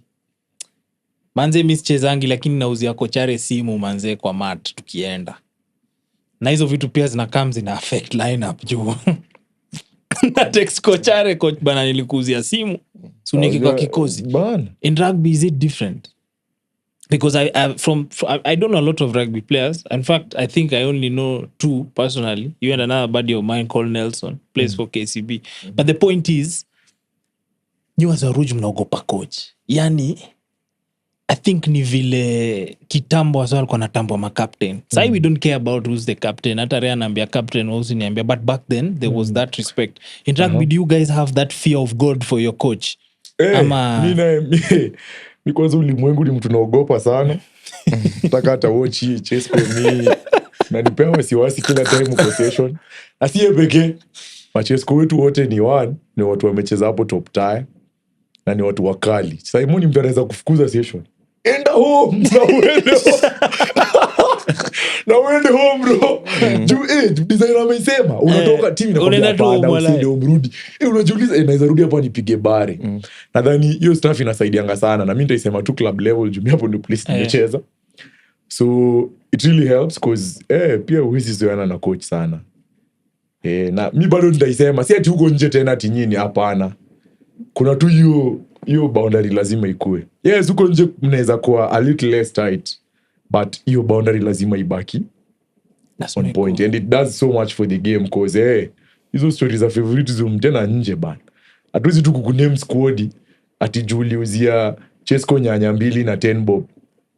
S1: Manze mischezangi lakini nauzia kochare simu manze kwa mat tukienda. Na hizo vitu pia zina affect lineup juu. Na text kochare coach bana nilikuzia simu. Suniki kwa kikozi. In rugby is it different? Because I don't know a lot of rugby players. In fact, I think I only know 2 personally. You and another buddy of mine called Nelson, plays for KCB. But the point is, you as a Rouge mnaogopa coach. Yani, I think ni vile kitambo as well kwa natambo ma captain. Sai we don't care about who's the captain. Hata rea naambia captain who's niambia. But back then, there was that respect. In rugby, do you guys have that fear of God for your coach?
S3: Mi kwanza ulimwengu ni mtu naogopa sana. Nataka hata watch Chesco mi na nipea wasiwasi kila time kwa session. Asiye pekee, Chesco wetu wote ni watu wamecheza hapo top tier na ni watu wakali. Simon mtu anaweza kufukuza session. Enda home na uende home. Na uende home bro. Juu designer amesema unatoka team na kwa usinde umrudi. Unajiuliza naweza rudi hapa nipige bare. Nadhani hiyo stuff inasaidianga sana na mimi nitaisema tu club level juu hapo ndio place nimecheza. So it really helps cause pia huwezi zoeana na coach sana. Na mimi bado nitaisema si ati huko nje tena ati nyinyi hapana. Kuna tu hiyo boundary lazima ikue. Yes, huko nje mnaweza kuwa a little less tight, but hiyo boundary lazima ibaki on point. And it does so much for the game because hizo stories za favoritism tena nje bana. Hatuwezi tu kukuname squad ati Juliuzia Chesco nyanya 2 na 10 bob.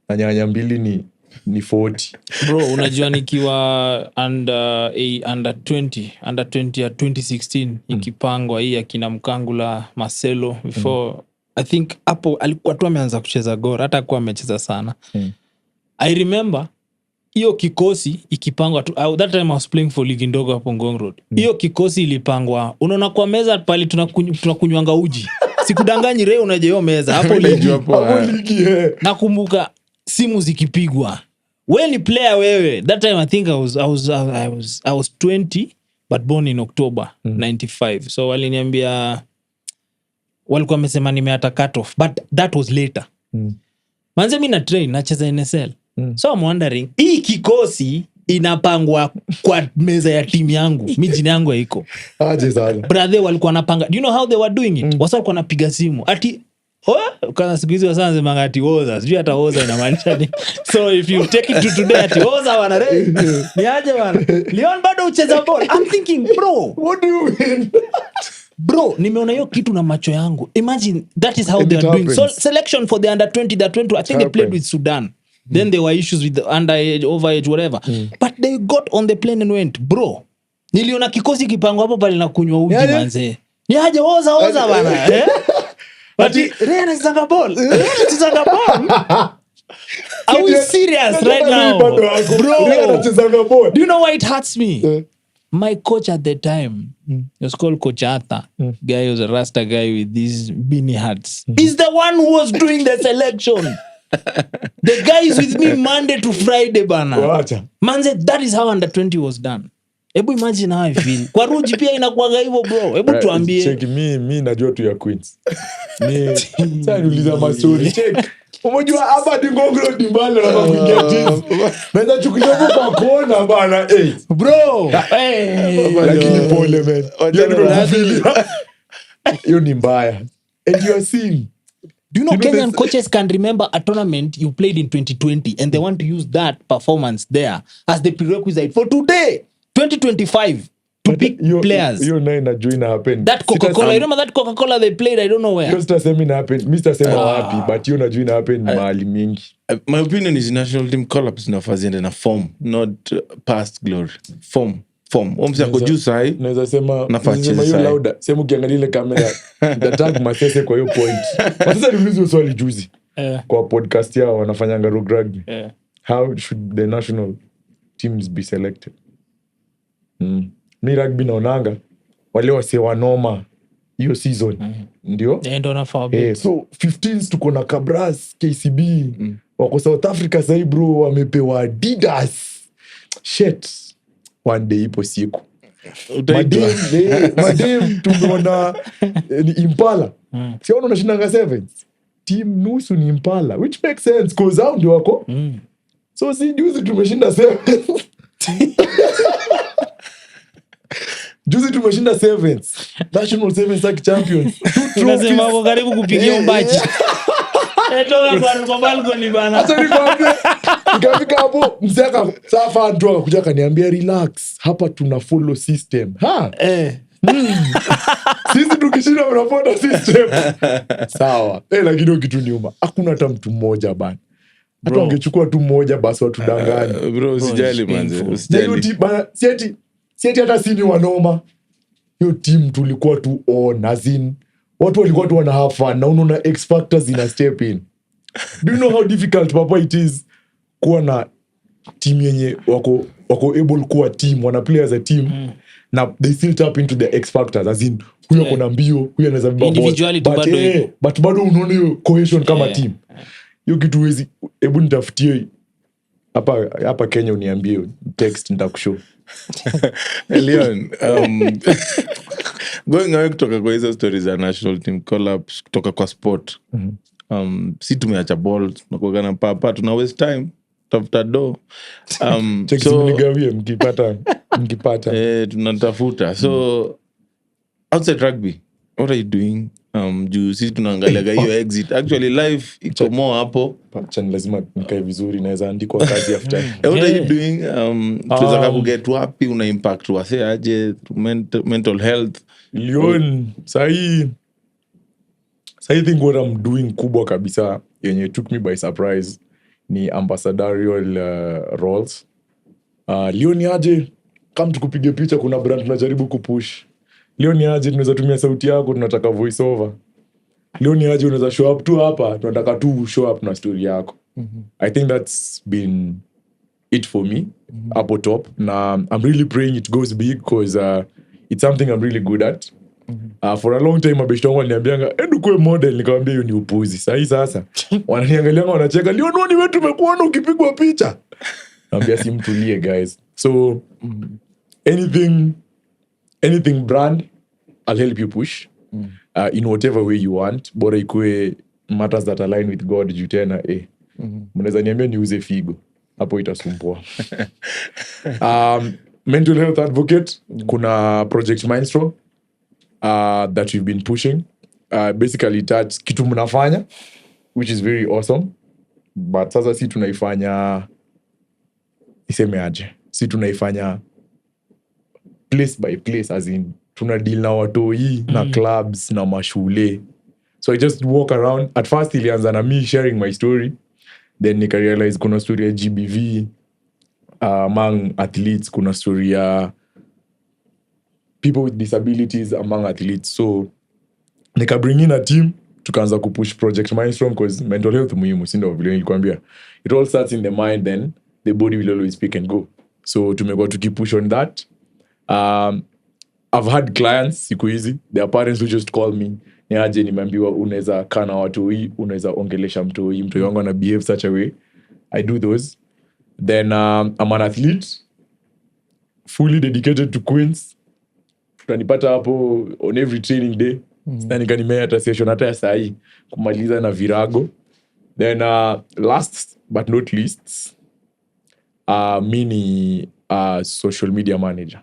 S3: Na nyanya 2 ni 40.
S1: Bro, unajua nikiwa under 20 ya 2016 ikipangwa hii akina Mkangula, Marcelo before I think hapo alikuwa tu ameanza kucheza Gor, hata kwa amecheza sana. I remember hiyo kikosi ikipangwa tu, that time I was playing for league ndogo hapo Ngong Road. Hiyo kikosi ilipangwa. Unaona kwa meza pale tunakunywanga uji. Sikudanganyi leo unaje hiyo meza hapo ligi. Nakumbuka simu zikipigwa. Wewe ni player wewe. That time I think I was 20 but born in October 95. So waliniambia walikuwa wamesema nimeata cut off, but that was later. manze mi na train nacheza NSL so I'm wondering hii kikosi inapangwa kwa meza ya timu yangu mi jina yangu haiko
S3: Aje sana.
S1: brother walikuwa wanapanga do you know how they were doing it wasa walikuwa wanapiga simu ati kana siku hizi wasa wanasema ati oza sijui hata oza inamaanisha ni so if you take it to today ati oza wana ni aje wana Leon bado ucheza ball I'm thinking bro
S3: What do you mean?
S1: bro nimeona hiyo kitu na macho yangu imagine that is how
S3: And
S1: they
S3: it
S1: are doing so
S3: happens.
S1: selection for the under 20 that went to I think they played with Sudan then there were issues with the underage overage whatever but they got on the plane and went bro niliona kikosi kipango hapo pale na kunywa uji
S3: Yeah,
S1: manze ni aje oza bana but Rena Zanga ball are we serious right now bro do you know why it hurts me my coach at the time he was called Coach Arthur guy was a rasta guy with these beanie hats he's the one who was doing the selection the guy is with me Monday to Friday bana
S3: Wacha.
S1: manze that is how under 20 was done hebu imagine how I feel kwa Ruji pia inakuwaga hivyo bro hebu tuambie
S3: Check mi najua tu ya Queens. Ni sasa niuliza mastori check. Umejua hapa Dingongro Dimbale na kuingia jeans. Naweza chukulia kwa kona bana
S1: bro
S3: lakini pole man. Hiyo ni mbaya. And you are seeing
S1: do you know
S3: You know
S1: Kenyan
S3: this-
S1: coaches can remember a tournament you played in 2020 and they want to use that performance there as the prerequisite for today 2025 to pick players
S3: hiyo nayo najua ina happen.
S1: that Coca-Cola you remember that Coca-Cola they played I don't know where
S3: Hiyo sitasema ina happen. Mr. Sema wapi but hiyo najua ina happen mahali mingi.
S2: My opinion is national team collapse zinafaa ziende na form not past glory form omsi ako juu sahi
S3: Naweza sema
S2: Nafaa
S3: naweza sema
S2: cheze
S3: hiyo
S2: sahi.
S3: lauda sema ukiangalia ile kamera itatag Masese kwa hiyo point. Sasa niulize swali juzi kwa podcast yao wanafanyanga rugby. How should the national teams be selected? Mi rugby naonanga wale wase wanoma hiyo season ndio
S1: ndio nafaa
S3: so 15s tuko na Kabras KCB wako South Africa sahi bro wamepewa Adidas shit one day ipo siku madem tumeona ni Impala siona unashindanga sevens team nusu ni Impala which makes sense cause hao ndio wako so si juzi tumeshinda sevens juzi tumeshinda sevens national sevens like champions
S1: unasema wako karibu kupigia umbachi toka kwa balcony bana
S3: Acha nikwambie, nikafika hapo mzeka safa ndo akakuja akaniambia relax hapa tuna follow system sisi tukishinda mnafuata system sawa lakini kitu niuma hakuna hata mtu mmoja bana hata wangechukua tu mmoja basi watudanganye
S2: bro usijali manze
S3: hiyo
S2: usijali
S3: team bana sieti hata sini wanoma hiyo team tulikuwa tu on as in watu walikuwa tu wana have fun na unaona X factors ina step in do you know how difficult papa it is kuwa na team yenye wako able kuwa team wana play as a team na they still tap into the X factors as in huyo kuna mbio huyo anaweza beba
S1: Individuality bado iko.
S3: but bado unaona hiyo cohesion kama team hiyo kitu wezi hebu nitafutie hapa Kenya uniambie text nitakushow
S2: Leon going away kutoka kwa hizo stories za national team collapse kutoka kwa sport si tumeacha ball tunakuagana papa tuna waste time tafuta do
S3: check
S2: so
S3: mnigawie mkipata
S2: tunatafuta so outside rugby what are you doing juu sisi tunaangaliaga hiyo exit actually life iko more hapo
S3: Pachani lazima nikae vizuri naweza andikwa kazi after
S2: what are you doing tunataka kuget wapi una impact wase aje mental health
S3: Leon sahi think what I'm doing kubwa kabisa yenye took me by surprise ni ambassadorial roles Leon aje kama tukupige picha kuna brand tunajaribu kupush Leon aje tunaweza tumia sauti yako tunataka voice over Leon aje unaweza show up tu hapa tunataka tu show up na story yako I think that's been it for me hapo top na I'm really praying it goes big because it's something I'm really good at for a long time abeshto wangu aliniambianga kwe model nikamwambia hiyo ni upuzi sasa wananiangalia wanacheka Leon ni wewe tumekuona ukipigwa picha naambia simtulie guys so anything brand I'll help you push in whatever way you want bora ikue matters that align with God juu tena mnaweza niambia niuze figo, hapo itasumbua. Mental health advocate, kuna Project Mindstrong that we've been pushing. Basically that's kitu mnafanya, which is very awesome, but sasa si tunaifanya si tunaifanya place by place, as in tuna deal na watoi na clubs na mashule. So I just walk around. At first ilianza na me sharing my story, then nika realize kuna story ya GBV among athletes, kuna story ya people with disabilities among athletes. So nika bring in a team, tukaanza kupush Project Mindstrong, because mental health muhimu, si ndio vile nilikwambia. It all starts in the mind, then the body will always speak and go. So tumekuwa tukipush on that. I've had clients siku hizi, their parents who just call me, niaje nimeambiwa unaweza kaa na watoi, unaweza ongelesha mtoi wangu ana behave such a way. I do those. Then I'm an athlete fully dedicated to Queens. Tutanipata hapo on every training day. Na nikanimea hata session hata ya sahi kumaliza na virago. Then last but not least, mi ni social media manager.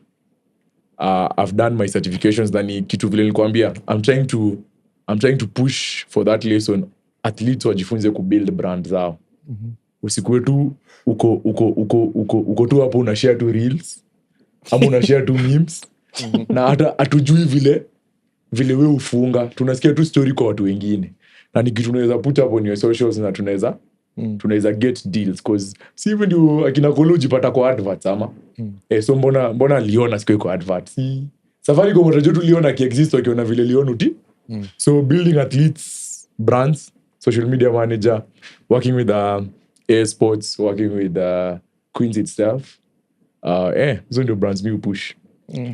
S3: I've done my certifications, nani kitu vile nilikwambia. I'm trying to push for that lesson. Athletes wajifunze kubuild brand zao. Usikuwe tu uko tu hapo una share tu reels ama una share tu memes na hata atujui vile we ufunga. Tunasikia tu story kwa watu wengine, na ni kitu tunaweza put up on your socials na tunaweza get deals, cause si even ndio akina college pata kwa adverts ama so mbona liona siku kwa adverts safari kwa mtajo tu liona ki exist wakiona vile liona uti. So building athletes brands, social media manager, working with Air Sports, working with Queens itself. Hizo ndio brands mi push.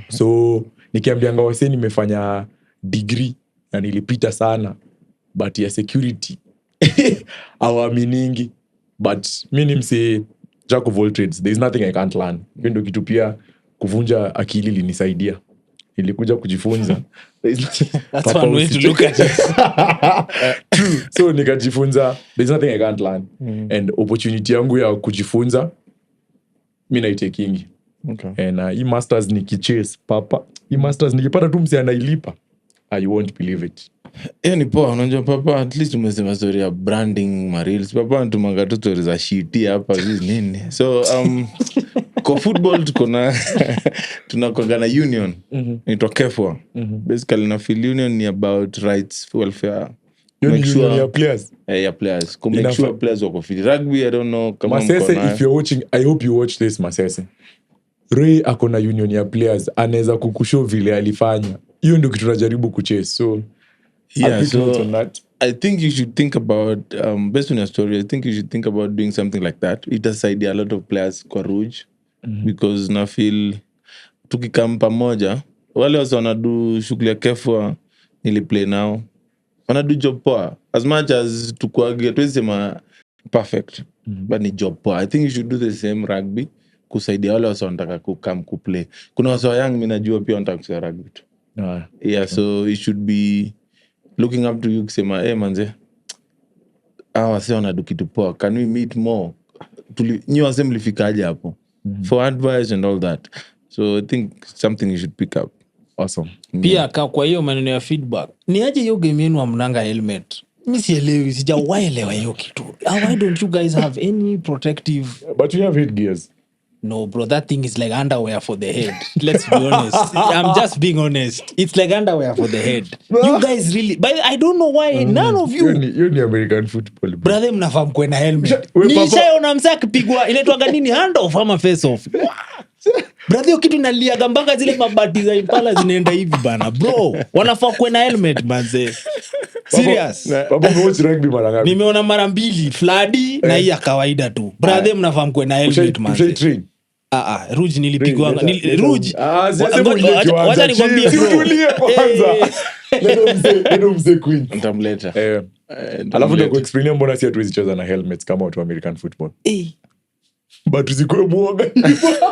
S3: So nikiambianga wase nimefanya degree na nilipita sana, but ya security awaminingi. But mi ni mse jack of all trades, there is nothing I can't learn. Hiyo ndio kitu pia kuvunja akili linisaidia, nilikuja kujifunza.
S1: That's one way to look at it.
S3: True. So nikajifunza, there's nothing I can't learn. And opportunity yangu ya kujifunza mi naitekingi. And hii masters nikichase papa, hii masters nikipata tu mse anailipa, you won't believe it.
S2: Ni poa. Unajua papa, at least umesema story ya branding marils. Papa anatumanga tu story za shiti hapa hizi nini. So kwa football tunakuanga na union inaitwa KEFWA. Basically na feel union ni about rights, welfare.
S3: Make sure your players.
S2: Yeah, players. Make sure players wako fit. Rugby I don't know kama
S3: Masese, if you're watching, I hope you watch this Masese. Ray akona union ya players, anaweza kukushow vile alifanya. Hiyo ndio kitu tunajaribu kuchase. So
S2: I think you should think about based on your story, I think you should think about doing something like that. It has idea a lot of players kwa Rouge, because na feel tukikam pamoja wale wasa wanadu shughuli ya KEFWA niliplay now wanadu job poa, as much as tukuage tuwezi sema perfect, but ni job poa. I think you should do the same rugby, kusaidia wale wasa wanataka kukam kuplay. Kuna wasa young mimi najua pia wanataka kucheza rugby tu. So it should be looking up to you kusema manze wase wanadu kitu poa, can we meet more, nyi wase mlifikaje hapo, for advice and all that. So I think something you should pick up.
S3: Awesome.
S1: Pia kwa hiyo maneno ya feedback, ni aje hiyo game yenu amnanga helmet? Mimi sielewi, sijawaelewa hiyo kitu. Why don't you guys have any protective?
S3: But you have headgears.
S1: No bro, that thing is like underwear for the head. Let's be honest. I'm just being honest. It's like underwear for the head. You guys really, but I don't know why none of you.
S3: You're the American football.
S1: Brother, mnafahamu kwena helmet. Nishaona msa akipigwa inaitwa nini, hand off ama face off. Brother, hiyo kitu inaliaga mpaka zile mabati za Impala zinaenda hivi bana. Bro, wanafaa kwena helmet manze. Serious.
S3: Papa watch rugby mara ngapi?
S1: Nimeona mara 2 fladi na hii ya kawaida tu. Brother, mnafahamu kwena helmet manze. Rouge nilipigwa Rouge. Wacha nikwambie bro.
S3: Ndio mzee Queen.
S2: Nitamleta.
S3: Alafu ndio kuexplain mbona si hatuwezi cheza na helmets kama watu wa American football. But usikuwe muoga.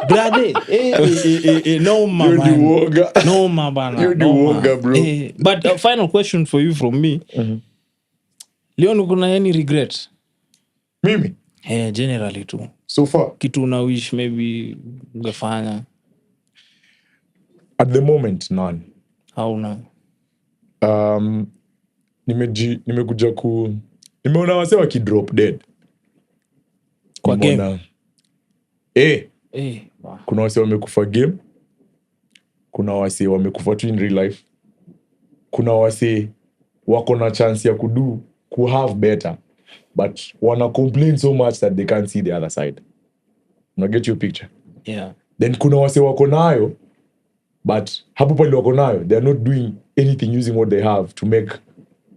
S1: Brother, no man.
S3: You're the woga.
S1: No man bana.
S3: You're the woga, bro.
S1: But a final question for you from me. Leon, kuna any regret?
S3: Mimi
S1: generally tu
S3: so far
S1: kitu una wish maybe ungefanya
S3: at the moment none.
S1: hauna.
S3: Nimekuja nimeona wase wakidrop dead
S1: Kwa
S3: Nimeona-
S1: Wow.
S3: kuna wase wamekufa game, kuna wase wamekufa tu in real life, kuna wase wako na chance ya ku have better but wana complain so much that they can't see the other side. Una get your picture?
S1: Yeah.
S3: Then kuna wase wako nayo but hapo pale wako nayo they are not doing anything using what they have to make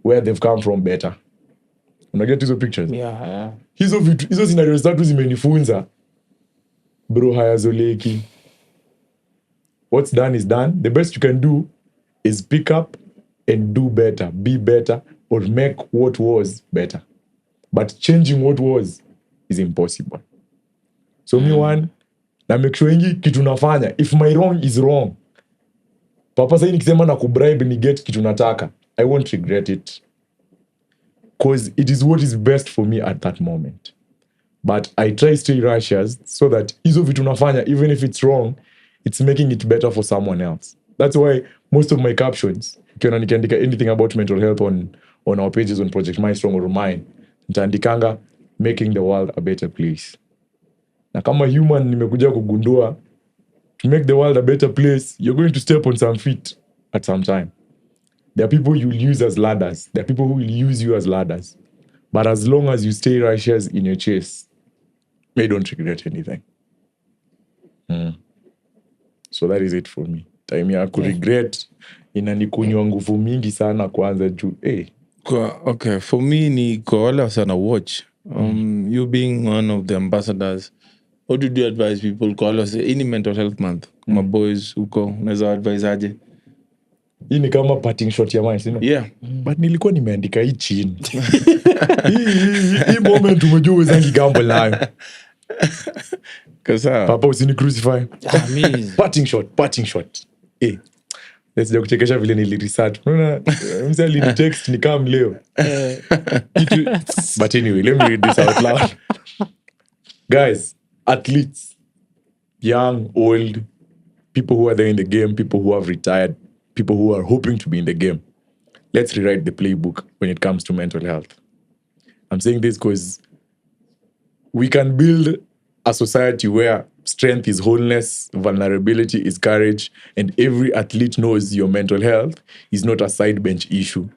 S3: where they've come from better. Una get hizo pictures?
S1: Yeah.
S3: Hizo scenarios tatu zimenifunza bro, hayazoleki. What's done is done. The best you can do is pick up and do better, be better, or make what was better. But changing what was is impossible. So me one, na make sure ingi kitu nafanya, if my wrong is wrong, papa sai nikisema na kubribe ni get kitu nataka, I won't regret it. Because it is what is best for me at that moment. But I try stay righteous so that hizo vitu nafanya, even if it's wrong, it's making it better for someone else. That's why most of my captions, ukiona nikiandika anything about mental health on our pages on Project My Strong or mine, nitaandikanga making the world a better place. Na kama human nimekuja kugundua to make the world a better place, you're going to step on some feet at some time. There are people you'll use as ladders. There are people who will use you as ladders. But as long as you stay righteous in your chase, you don't regret anything. So that is it for me. Time ya kuregret inanikunywa nguvu mingi sana kwanza juu.
S2: Okay, for me ni kwa wale wasana watch. You being one of the ambassadors, what do you advise people kwa wale wase any mental health month? My boys huko unaweza advise aje?
S3: Hii ni kama parting shot ya mine, sina?
S2: Yeah.
S3: But nilikuwa nimeandika hii chini. Hii moment umejua wezangi gamble nayo.
S2: Kasa
S3: Papa usini crucify.
S1: Me.
S3: Parting shot. Let's just kuchekesha vile niliresearch. Unaona msali ni text ni kama leo. But anyway, let me read this out loud. Guys, athletes, young, old, people who are there in the game, people who have retired, people who are hoping to be in the game. Let's rewrite the playbook when it comes to mental health. I'm saying this because we can build a society where strength is wholeness, vulnerability is courage, and every athlete knows your mental health is not a side bench issue.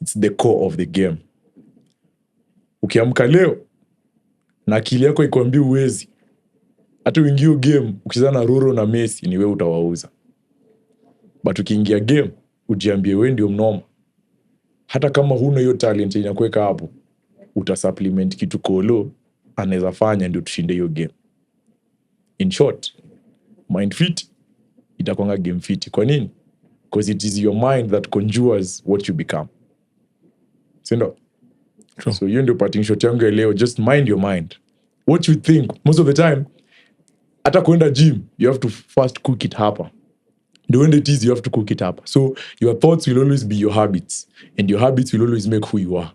S3: It's the core of the game. Ukiamka leo na akili yako ikwambia uwezi, hata uingie game ukicheza na Roro na Messi ni wewe utawauza. But ukiingia game ujiambie wewe ndio mnoma, hata kama huna hiyo talent inakuweka hapo, utasupplement kitu kolo anaweza fanya ndio tushinde hiyo game. In short, mind fit itakuanga game fit. Kwa nini? Because it is your mind that conjures what you become. Sindo?
S2: True.
S3: So hiyo ndio parting shot yangu ya leo. Just mind your mind. What you think, most of the time, hata kuenda gym, you have to first cook it hapa. The way it is, you have to cook it hapa. So your thoughts will always be your habits. And your habits will always make who you are.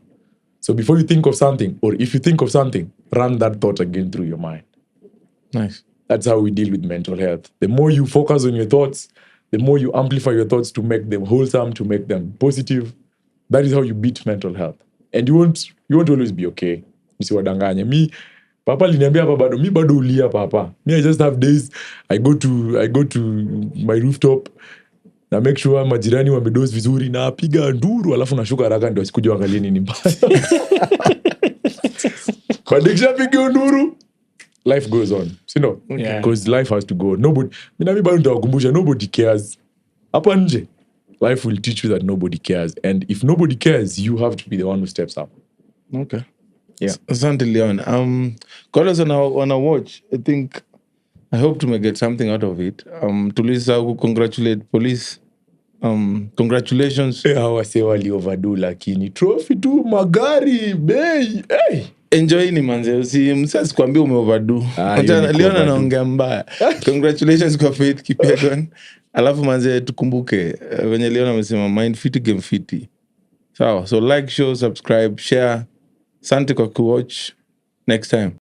S3: So before you think of something, or if you think of something, run that thought again through your mind.
S2: nice.
S3: That's how we deal with mental health. The more you focus on your thoughts, the more you amplify your thoughts to make them wholesome, to make them positive. That is how you beat mental health. And you won't always be okay. Nisiwadanganye. Mi papa liniambia hapa bado, mi bado ulia papa. Me I just have days I go to my rooftop na make sure majirani wamedoze vizuri na piga nduru alafu nashuka haraka ndio sikuje angalie nini mbaya. Kwa dikisha piga nduru, life goes on. You know?
S1: Yeah.
S3: Because life has to go. Mimi bado nitawakumbusha nobody cares. Hapa nje, life will teach you that nobody cares. And if nobody cares, you have to be the one who steps up.
S2: Okay.
S3: Yeah.
S2: Asante Leon. Kwa wale wana watch, I hope to get something out of it. Tulisa congratulate police. Congratulations.
S3: Hawa se wali overdo lakini trophy tu magari bei. Hey.
S2: Enjoy ni manze. Msasi kuambia umeoverdo. Leon anaongea mbaya. Congratulations kwa Faith Kipyegon. Alafu manze tukumbuke venye Leon amesema mind fit game fit. Sawa. So like, show, subscribe, share. Asante kwa kuwatch. next time.